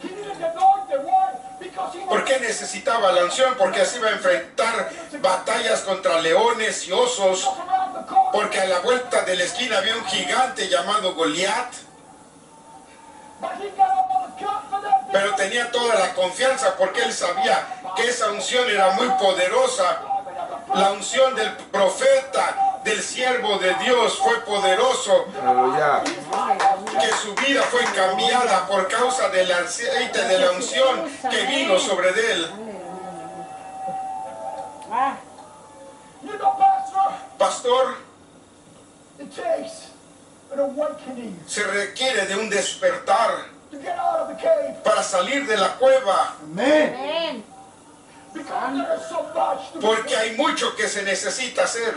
he needed the anointed one because he ¿Por was qué necesitaba la unción? Porque así iba a enfrentar batallas contra leones y osos. just around the corner. Porque a la vuelta de la esquina había un gigante llamado Goliat. But he got all the confidence. Pero tenía toda la confianza porque él sabía que esa unción era muy poderosa. La unción del profeta, del siervo de Dios fue poderoso. Aleluya. Que su vida fue cambiada por causa del aceite de la unción que vino sobre de él. Ah, You know, Pastor, Pastor, it takes an awakening se requiere de un despertar to get out of the cave para salir de la cueva. Amén. amén. because there is so much to Porque hay mucho que se necesita hacer.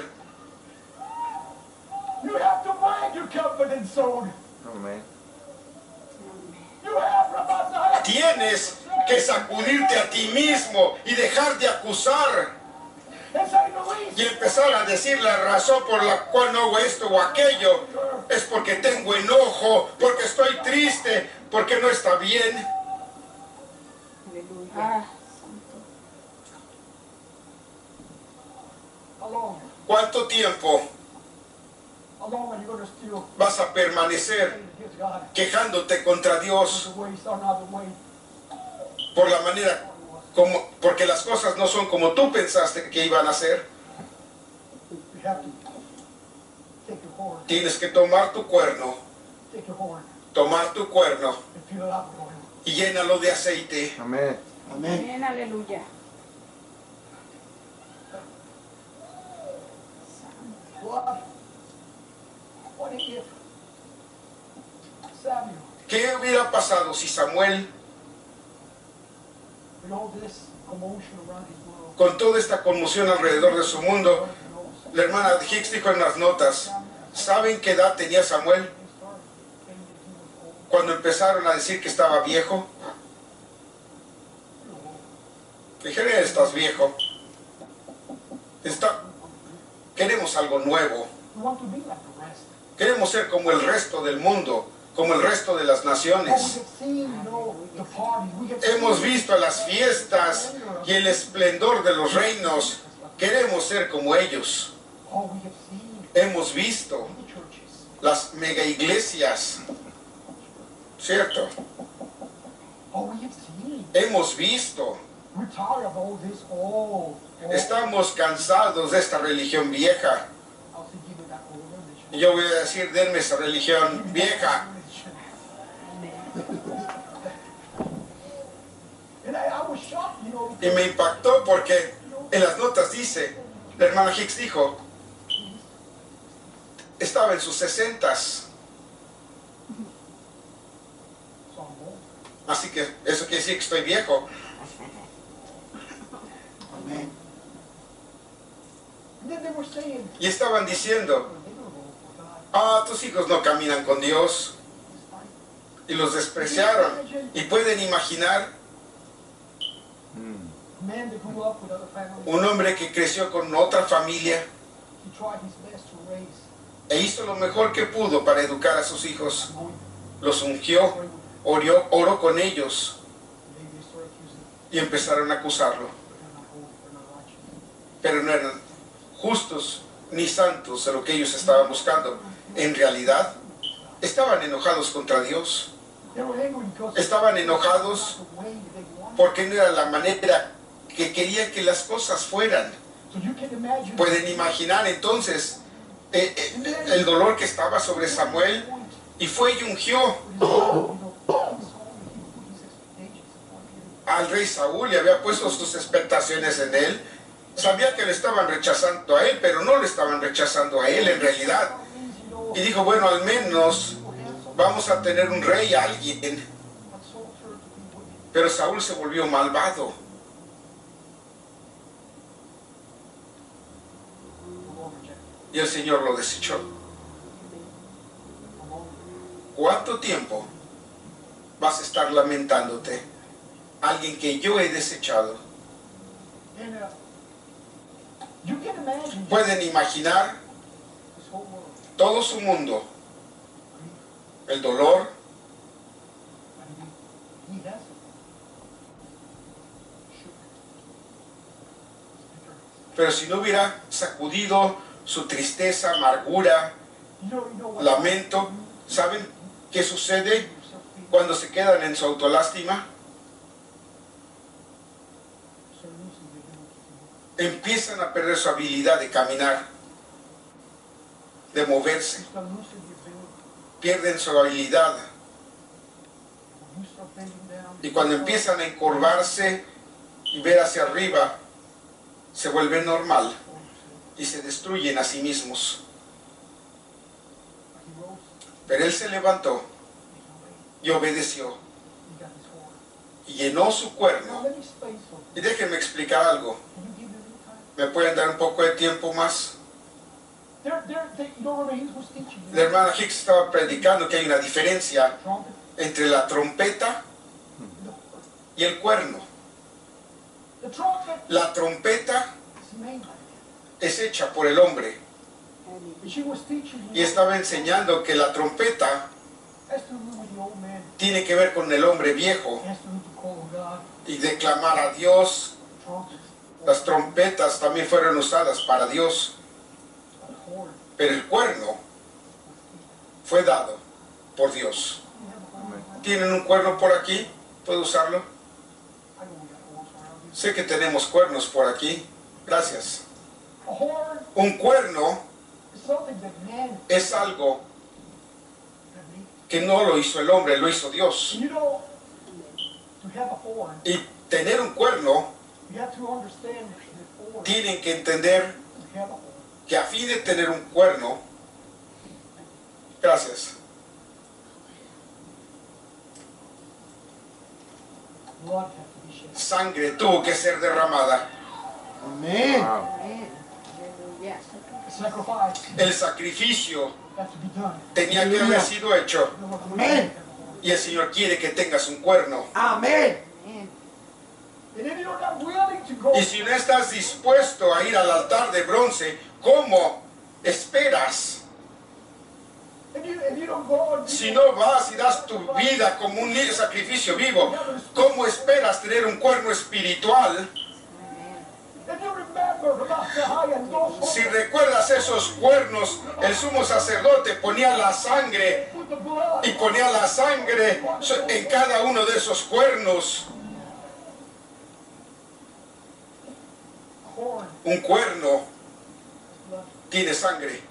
You have to break your confidence zone. Amén. You have Ramazan. Tienes que sacudirte a ti mismo y dejar de acusar And say the reason y empezar a decir la razón por la cual no hago esto o aquello. Es porque tengo enojo, porque estoy triste, porque no está bien. Ah, how long? ¿Cuánto tiempo How long are you going to still vas a permanecer say against God? quejándote contra Dios The ways are not the way. por la manera porque las cosas no son como tú pensaste que iban a ser? You have to take your horn, Tienes que tomar tu cuerno, take your horn, tomar tu cuerno and fill it up with oil. y llénalo de aceite. Amén. Amén. amén, aleluya. What if Samuel, ¿Qué hubiera pasado si Samuel, with all this commotion around his world, con toda esta conmoción alrededor de su mundo, la hermana Hicks dijo en las notas, ¿saben qué edad tenía Samuel cuando empezaron a decir que estaba viejo? Dijeron, estás viejo. Queremos algo nuevo. you want to be like the rest? Queremos ser como el resto del mundo, como el resto de las Oh, we naciones. have seen, the parties. We have Hemos seen visto las fiestas y el esplendor de los reinos. Queremos ser como ellos. Oh, we have seen Hemos visto the churches. las mega iglesias, ¿cierto? Oh, we have seen. Hemos visto. We're tired of all this. Oh, Estamos cansados de esta religión vieja. I'll say, give me that old religion. Y yo voy a decir, denme esa religión vieja. And I was shocked, Y me impactó porque en las notas dice, la hermana Hicks dijo, estaba en sus 60s. so I'm old. Así que eso quiere decir que estoy viejo. Amén. And then they were saying, Y estaban diciendo, they don't go for God. tus hijos no caminan con Dios. Y los despreciaron. Y pueden imaginar A man that grew up with other families, un hombre que creció con otra familia he tried his best to raise e hizo lo mejor que pudo para educar a sus hijos. anointed. Los ungió, oró con ellos Maybe they started accusing him, y empezaron a acusarlo. they're not holy, they're not righteous. Pero no eran justos ni santos de lo que ellos estaban buscando. En realidad, estaban enojados contra Dios. They were angry because Estaban enojados the way that they wanted. porque no era la manera que querían que las cosas fueran. So you can imagine. Pueden imaginar entonces el dolor que estaba sobre Samuel, y fue y ungió al rey Saúl y había puesto sus expectaciones en él. Sabía que le estaban rechazando a él, pero no le estaban rechazando a él en realidad. Y dijo, bueno, al menos vamos a tener un rey, alguien. Pero Saúl se volvió malvado. Y el Señor lo desechó. ¿Cuánto tiempo vas a estar lamentándote? Alguien que yo he desechado. And you can imagine Pueden imaginar this whole world. todo su mundo, el dolor, I mean, he has it. Shook. pero si no hubiera sacudido su tristeza, amargura, You know what? lamento, ¿saben qué sucede Yourself being cuando se quedan en su autolástima? so losing your ability Empiezan a perder su habilidad de caminar, de moverse, to start losing your ability. pierden su habilidad. When you start bending down. Y cuando empiezan a encorvarse y ver hacia arriba, se vuelven normal y se destruyen a sí mismos. He rose, Pero él se levantó he obeyed, y obedeció he got his horn. y llenó su Now cuerno. let me explain something. Y déjenme explicar algo. Can you give me a little time? ¿Me pueden dar un poco de tiempo más? You know, Reverend Hughes was teaching you. La hermana Hicks estaba predicando que hay una diferencia Trumpet, entre la trompeta y el cuerno. the trumpet La trompeta is made by man. es hecha por el hombre And she was teaching y you. estaba enseñando que la trompeta Has to do with the old man. tiene que ver con el hombre viejo Has to do with the call of God. y declamar a Dios. Trumpet, Las trompetas también fueron usadas para Dios, the horn. pero el cuerno fue dado por Dios. You have a horn. ¿Tienen un cuerno por aquí? ¿Puedo usarlo? I know we got horns around here. Sé que tenemos cuernos por aquí. Gracias. A horn Un cuerno is something that man es algo can make. que no lo hizo el hombre, lo hizo Dios. You know, to have a horn, Y tener un cuerno, you have to understand that horn, tienen que entender to have a horn, que a fin de tener un cuerno, gracias, blood has to be shed. sangre tuvo que ser derramada. Amén. Amén. Aleluya. The sacrifice El sacrificio has to be done. tenía que haber sido hecho. You know what Amén. Y el Señor quiere que tengas un cuerno. Amén. Amén. And if you're not willing to go, Y si no estás dispuesto a ir al altar de bronce, ¿cómo esperas? if you don't go and Si no vas y das tu vida como un sacrificio vivo, ¿cómo esperas tener un cuerno espiritual? Amén. if you remember about the high and those Si horns recuerdas esos cuernos, el sumo sacerdote ponía la sangre with the blood, y ponía la sangre en cada uno de esos cuernos. horn, Un cuerno blood. tiene sangre.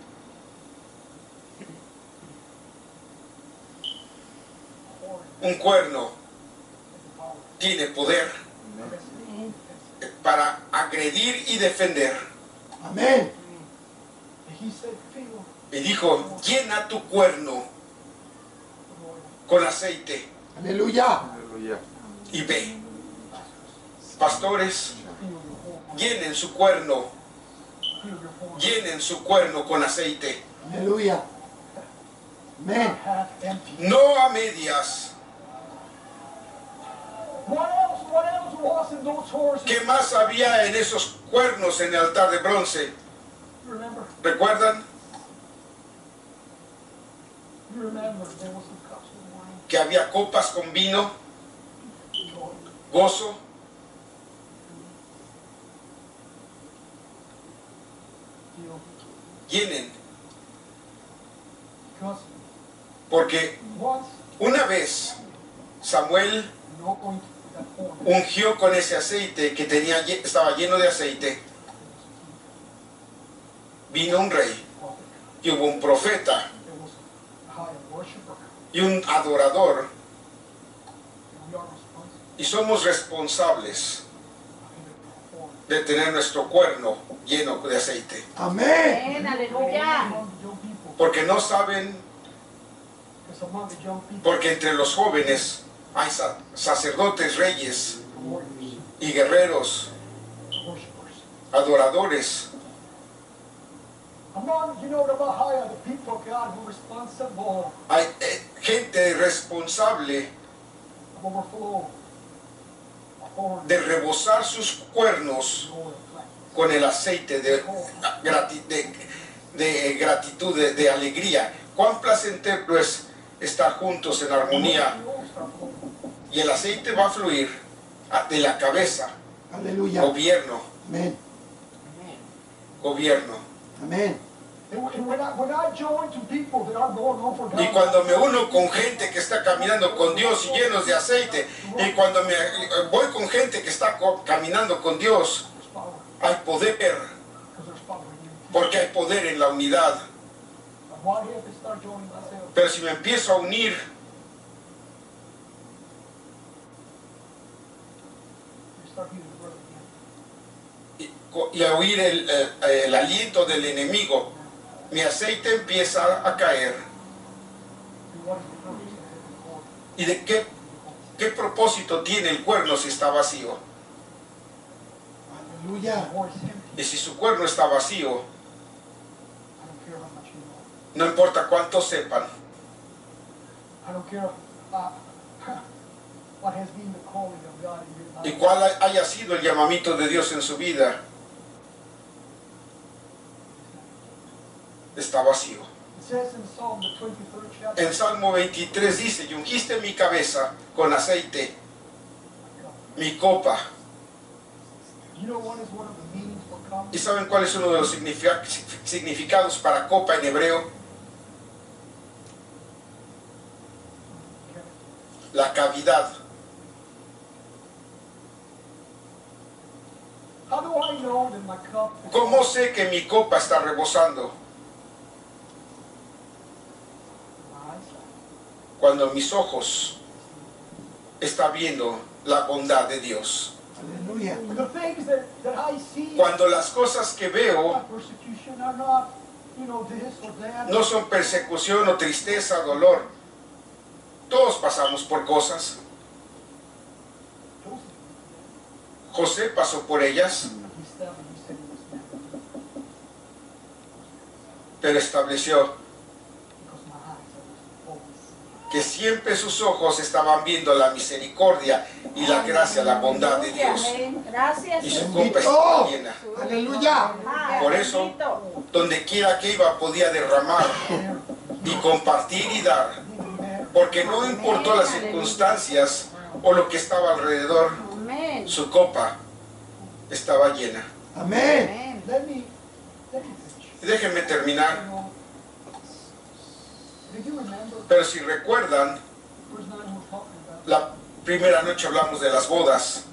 Horn Un cuerno has the power. tiene poder Amén. para agredir y defender. Amén. And he said, fill Y dijo, llena tu cuerno the oil. con aceite. Aleluya. y ve. Pastores, Fill your home. llenen su cuerno, Fill your home. llenen su cuerno con aceite. Aleluya. Amén. Half empty. No a medias. What else was in those horses? ¿Qué más había en esos cuernos en el altar de bronce? You remember? ¿Recuerdan? You remember there was some cups of wine. Que había copas con vino, Joy. gozo. Deal. Llenen, Because porque once una vez Samuel you're not going to that horn. ungió con ese aceite que estaba lleno de aceite. Vino un rey y hubo un profeta There was a high worshiper. y un adorador, And we are responsible y somos responsables for the horn. de tener nuestro cuerno lleno de aceite, Amén. Amén, aleluya. Among the young people. porque no saben, Because among the young people, porque entre los jóvenes hay sacerdotes, reyes warriors, y guerreros, worshippers. adoradores. Among, the Bahaya, the people of God who are responsible Hay gente responsable of overflow of horn. de rebosar sus cuernos Oil flags. con el aceite de gratitud, de alegría. Cuán placentero es estar juntos en armonía, The oil start flowing. y el aceite va a fluir de la cabeza. Aleluya. Gobierno, Amén. gobierno. Amén. And when I join to people that are going on for God, Y cuando me uno con gente que está caminando con Dios y llenos de aceite, y cuando me voy con gente que está caminando con Dios, there's power, hay poder, because there's power in you. porque hay poder en la unidad. But what if I start joining myself? Pero si me empiezo a unir, You start hearing the word again. y a oír el aliento del enemigo, mi aceite empieza a caer. And what is the purpose of the horn? ¿Y de qué propósito tiene el cuerno si está vacío? The Aleluya. horn is empty. Y si su cuerno está vacío, I don't care how much you know. no importa cuánto sepan, I don't care what has been the calling of God in your y life. cuál haya sido el llamamiento de Dios en su vida, está vacío. It says in Psalm, the 23rd chapter, En Salmo 23 dice, y ungiste mi cabeza con aceite, mi copa. you know what is one of the meanings for cup? ¿Y saben cuál es uno de los significados para copa en hebreo? La cavidad. How do I know that my cup is ¿Cómo sé que mi copa está rebosando? my eyesight? Cuando mis ojos están viendo la bondad de Dios. Aleluya. The things that I see, Cuando las cosas que veo not persecution, are not, this or that. no son persecución o tristeza, dolor. Todos pasamos por cosas. José pasó por ellas, He said he was never, pero estableció because my eyes are always seeing. que siempre sus ojos estaban viendo la misericordia y la gracia, la bondad de Dios. Amén. Gracias. Y su Jesús. copa estaba llena. Aleluya. Por eso, Bendito. donde quiera que iba podía derramar y compartir y dar, porque no importó las circunstancias o lo que estaba alrededor, Amén. su copa estaba llena. Amén. Amén. Let me finish. Y déjenme terminar, Did you remember pero si recuerdan, the first night we were talking about la primera noche hablamos de las bodas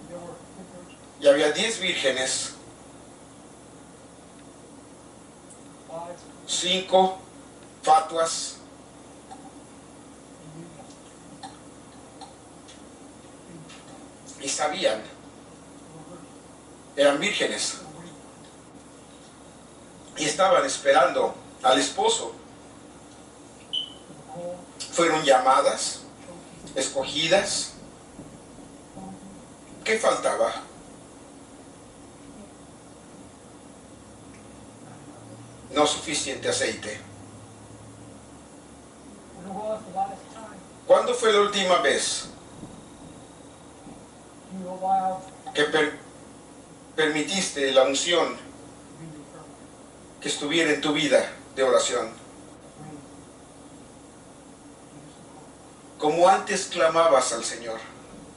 there were 10 virgins, y había 10 vírgenes, 5 5 fatuas y sabían, eran vírgenes y estaban esperando al esposo. Fueron llamadas, escogidas, ¿Qué faltaba? No suficiente aceite. When was the last time ¿Cuándo fue la última vez you allowed que permitiste la unción to be determined? que estuviera en tu vida de oración? Como antes clamabas al Señor.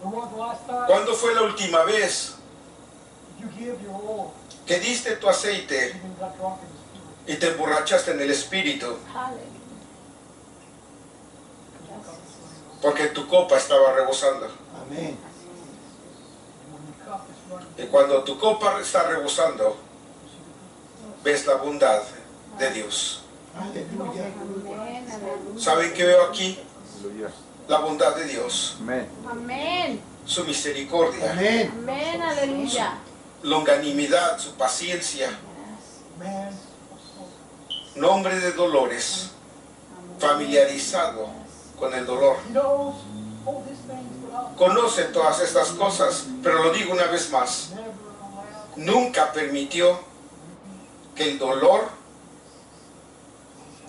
When was the last time ¿Cuándo fue la última vez you give your oil que diste tu aceite and got drunk in the spirit? y te emborrachaste en el Espíritu? Aleluya. Porque tu copa estaba rebosando. Amén. And when your cup is running, Y cuando tu copa está rebosando, ves la bondad de Dios. Aleluya. Amén, aleluya. ¿Saben qué veo aquí? Aleluya. La bondad de Dios, Amén. Amén. su misericordia, Amén. Amén, aleluya. longanimidad, su paciencia, man, nombre de dolores, familiarizado con el dolor. he knows all these things, but Conoce todas estas cosas, pero lo digo una vez más, never allowed nunca permitió que el dolor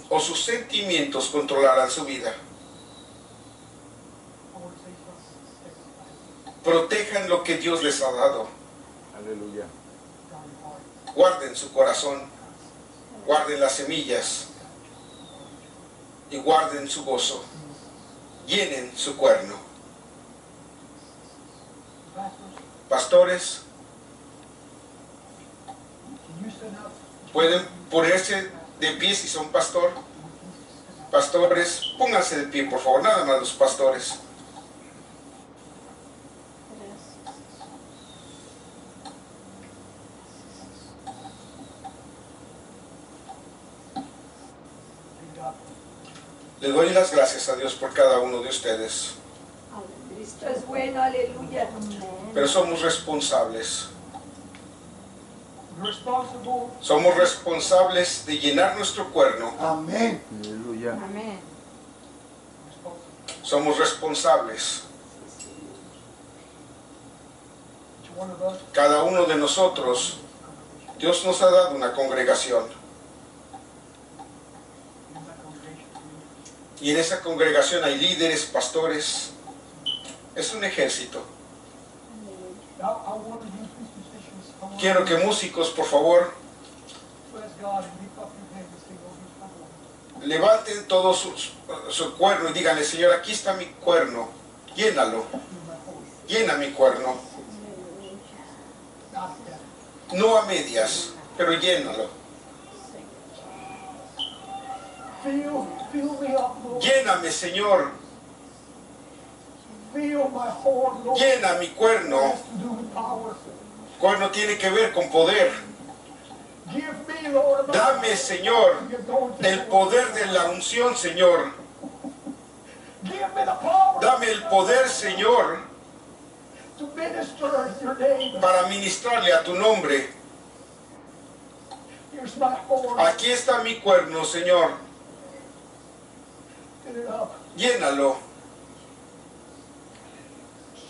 o sus sentimientos controlaran su vida. I want to say something. Protejan lo que Dios les ha dado. Aleluya. Guard your heart. Guarden su corazón, guarden las semillas y guarden su gozo. Llenen su cuerno. Pastors, Pastores, can you stand up? pueden ponerse de pie si son pastor. Pastores, pónganse de pie, por favor, nada más los pastores. Thank God. Le doy las gracias a Dios por cada uno de ustedes, Cristo es bueno, aleluya. pero somos responsables. You're responsible. Somos responsables de llenar nuestro cuerno. Amén. Aleluya. Amén. Responsible. Somos responsables. Each one of us Cada uno de nosotros, Dios nos ha dado una congregación. in that congregation. Y en esa congregación hay líderes, pastores. Es un ejército. Now, I want to use these musicians. I want Quiero que músicos, por favor, bless God and lift up your hands and say, Lord, here's my Lord. levanten todo su cuerno y díganle, Señor, aquí está mi cuerno. Llénalo. Here's my holy. Llena mi cuerno. Not that. No a medias, pero llénalo. Fill me up, Lord. Lléname, Señor. Fill my heart, Lord. Llena mi cuerno. Has to do with power. Cuerno tiene que ver con poder. Give me, Lord, Dame, Señor, you're going to el poder de la unción, Señor. Give me the power Dame el poder, Señor, to minister your name. para ministrarle a tu nombre. Here's my heart. Aquí está mi cuerno, Señor. Fill it up. Llénalo.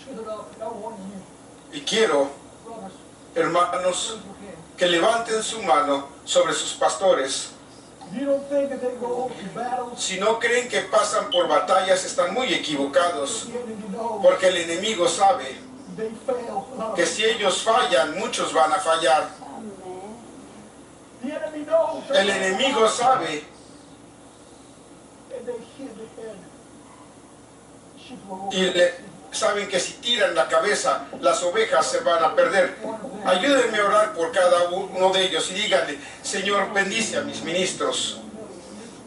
Fill it up. I want you, Y quiero, brothers, hermanos, raise your hand. que levanten su mano sobre sus pastores. If you don't think that they go to battles, Si no creen que pasan por batallas, están muy equivocados. again, and you know Porque el enemigo sabe they fail. que si ellos fallan, muchos van a fallar. Amén. The enemy knows. El enemigo sabe And they hit the head. Sheep will y saben que si tiran la cabeza, las ovejas se van a perder. Ayúdenme a orar por cada uno de ellos y díganle, Señor, bendice a mis ministros.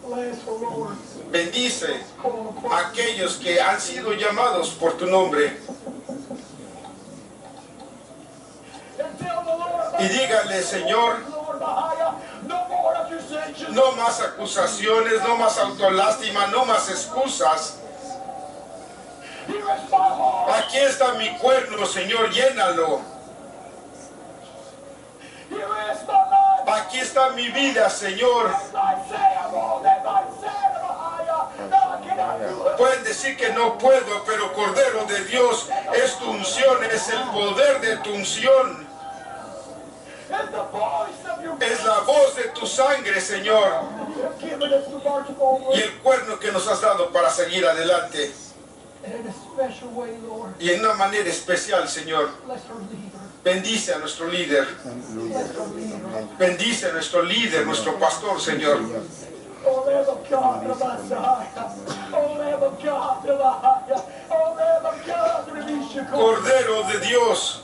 bless the Lord. Bendice Call upon a aquellos que han sido llamados por tu nombre. and tell the Lord. Y díganle, Señor, Lord, Bahaya, no more accusations. no más acusaciones, no más autolástima, no más excusas. Here is my heart. Aquí está mi cuerno, Señor, llénalo. Here is my life. Aquí está mi vida, Señor. As I say, I'm all that I said, Bahaya. Now I cannot do Pueden decir que no puedo, pero Cordero de Dios es tu unción, es el poder de tu unción. And the voice of your Es la voz de tu sangre, Señor, you have given us to march forward. y el cuerno que nos has dado para seguir adelante. And in a special way, Lord, Y en una manera especial, Señor, bless our leader. bendice a nuestro líder. Bless our leader. Bendice a nuestro líder, nuestro pastor, Señor. Oh, Lamb of God, the Messiah. Oh, Lamb of God, the Messiah. Oh, Lamb of God, the Remisha. Cordero de Dios,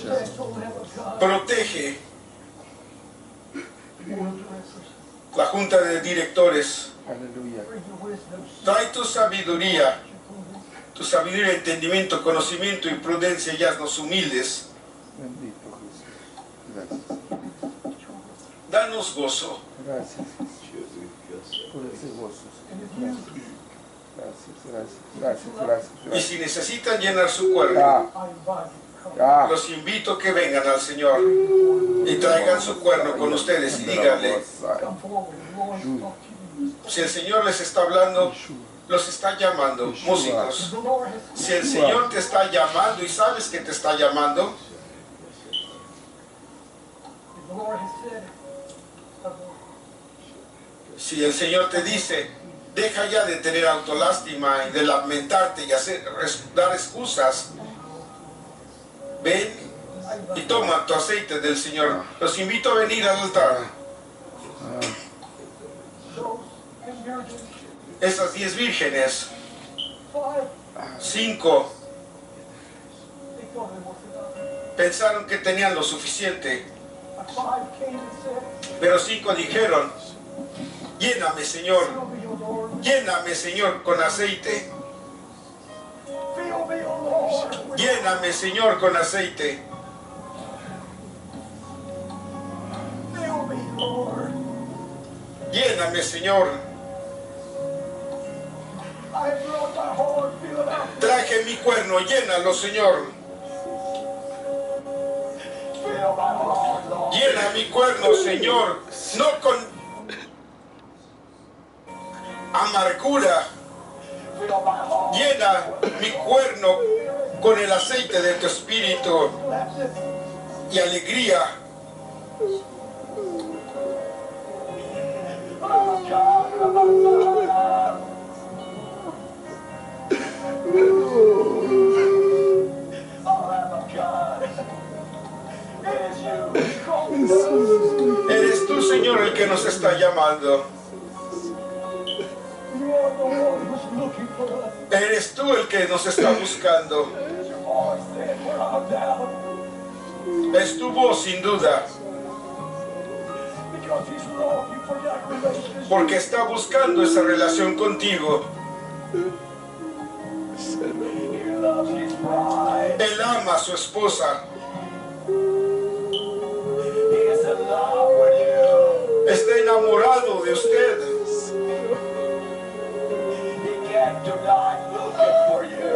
Yes, oh, Lamb of God. protege Board of directors, la junta de directores. Aleluya. bring your wisdom. Trae tu sabiduría, entendimiento, conocimiento y prudencia, y haznos humildes. Bendito Jesús. Gracias. Danos gozo. Gracias. Por ese gozo. Señor. Gracias. Y si necesitan llenar su cuerpo, I invite you to come. Ya. los invito a que vengan al Señor y traigan su cuerno con ustedes y díganle, Come forward. The Lord has talked to you. si el Señor les está hablando, los está llamando, músicos. The Lord has Si el Señor te está llamando y sabes que te está llamando, the Lord has said, si el Señor te dice, deja ya de tener autolástima y de lamentarte y dar excusas, ven y toma tu aceite del Señor. Los invito a venir al altar. those and virgins, Esas 10 vírgenes, 5, 5 they thought they were forgotten. pensaron que tenían lo suficiente, But 5 came and said, pero 5 dijeron, lléname, Señor, fill me, O Lord. lléname, Señor, con aceite. Fill me, O Lord. Lléname, Señor, con aceite. Fill me, Lord. Lléname, Señor. I have brought my horn, fill it up. Traje mi cuerno, llénalo, Señor. Fill my horn, Lord. Llena mi cuerno, Señor. No con amargura. Fill my horn. Llena mi cuerno con el aceite de tu espíritu Gladness. y alegría. Oh, God, Messiah. Oh, Lamb of God. It is you. Call us. Eres tú, Señor, el que nos está llamando. You are the one who's looking for us. Eres tú el que nos está buscando. It is your voice saying we're out down. Es tu voz, sin duda, Because he's longing for that relationship. porque está buscando esa relación contigo. He loves his bride. Él ama a su esposa. He is in love with you. Está enamorado de usted. He can't deny looking for you.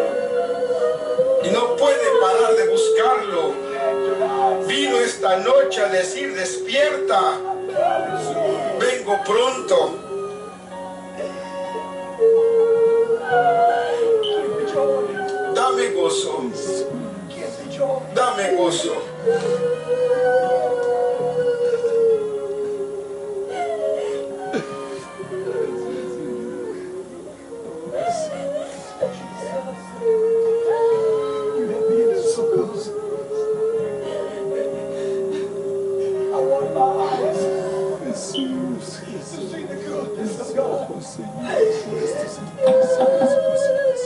Y no puede parar de buscarlo. He can't deny Vino esta noche a decir, despierta, vengo pronto. give me joy. Dame gozo, Give me joy. dame gozo. You have been so good. I want my eyes to see the goodness of God.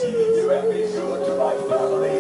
You have been good to my family.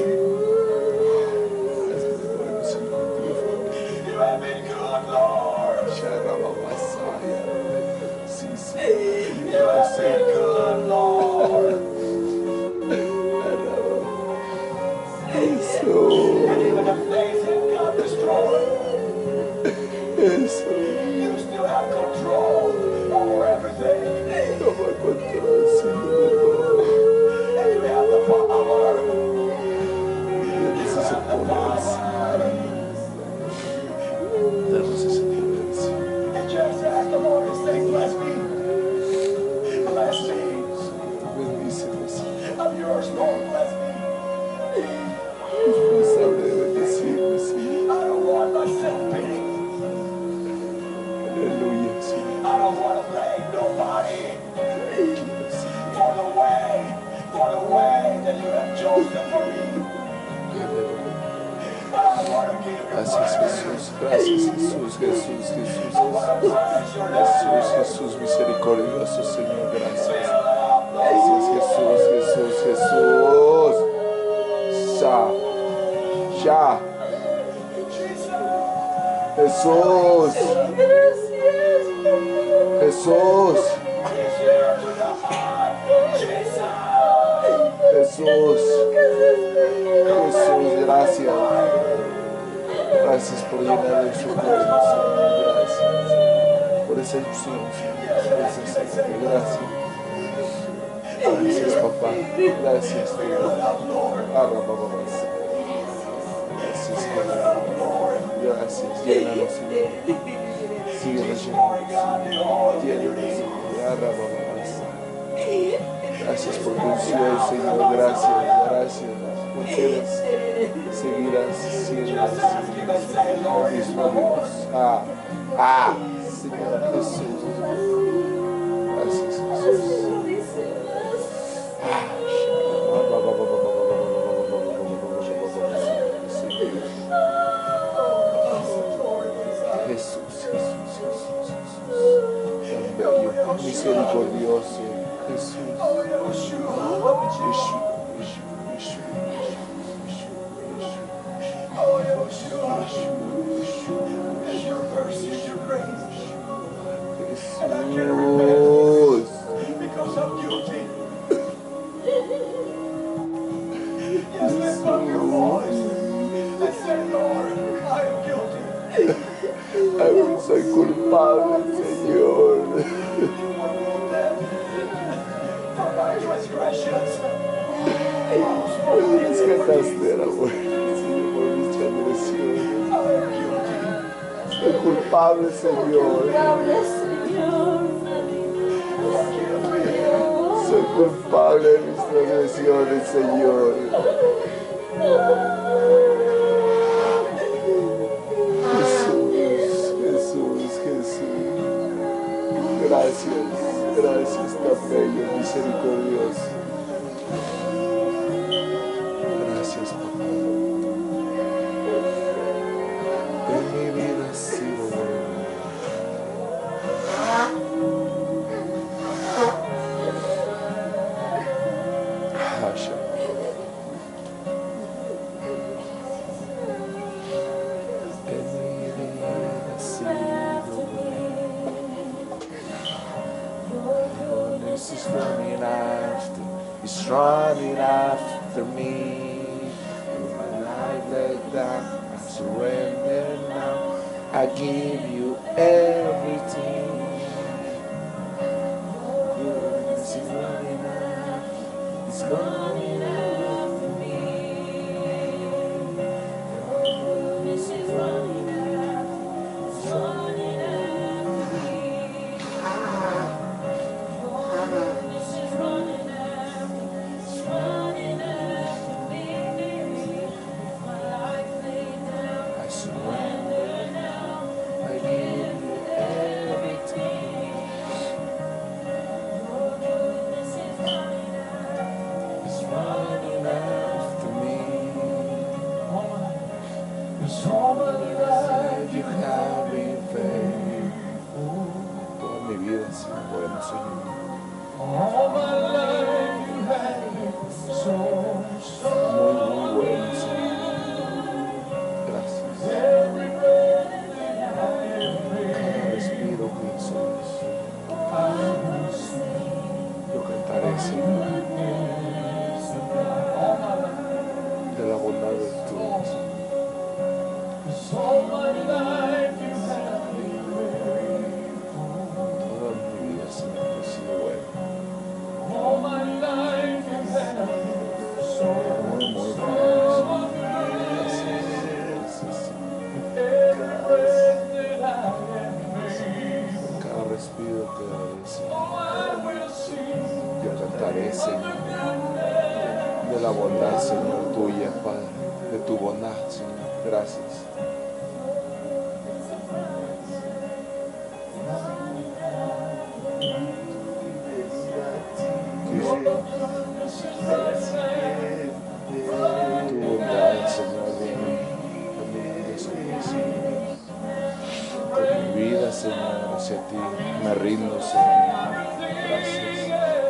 Gracias Jesús, gracias Jesús, Jesús, Jesús, Jesús, Jesús misericordioso Señor, gracias. Gracias Jesús, Jesús, Jesús. Ya. Jesús. Jesús. Jesús. Jesús, gracias. Gracias por llenar de su cuerpo, Señor. Gracias por esa unción, Señor. Gracias. Gracias, papá. Gracias, Dios. Gracias, Señor. Gracias. Llénanos, Señor. Síguenos llenando, Señor. Llénanos, Señor. Gracias por tu unción, Señor. Gracias, gracias. Porque quieres seguir haciendo lo mismo, Dios. Señor Jesús. Gracias, Jesús. Jesús, tan bello, misericordioso, Jesús. Because I'm guilty. Yes, lift up your voice and say, Lord, I am guilty. Soy culpable, Señor. For my transgressions. Me rescataste de la muerte, Señor, por mis transgresiones. Soy culpable, Señor. Soy culpable de mis transgresiones, Señor. Jesús. Gracias, tan bello, misericordioso. Gracias, papá. En mi vida ha sido bueno. It's running after me. My life laid down, I surrender now. I give you everything. It's running after, it's running after me. It's running after, it's running after me. De la bondad de tu Dios. Toda mi vida, Señor, ha sido buena. Muy buena. Cada respiro que daré, Señor. Yo cantaré, Señor, de la bondad, Señor, tuya, Padre, de tu bondad, Señor. Gracias. Tu bondad, Señor, de mi vida, Señor. hacia ti. Me rindo, Señor. Gracias.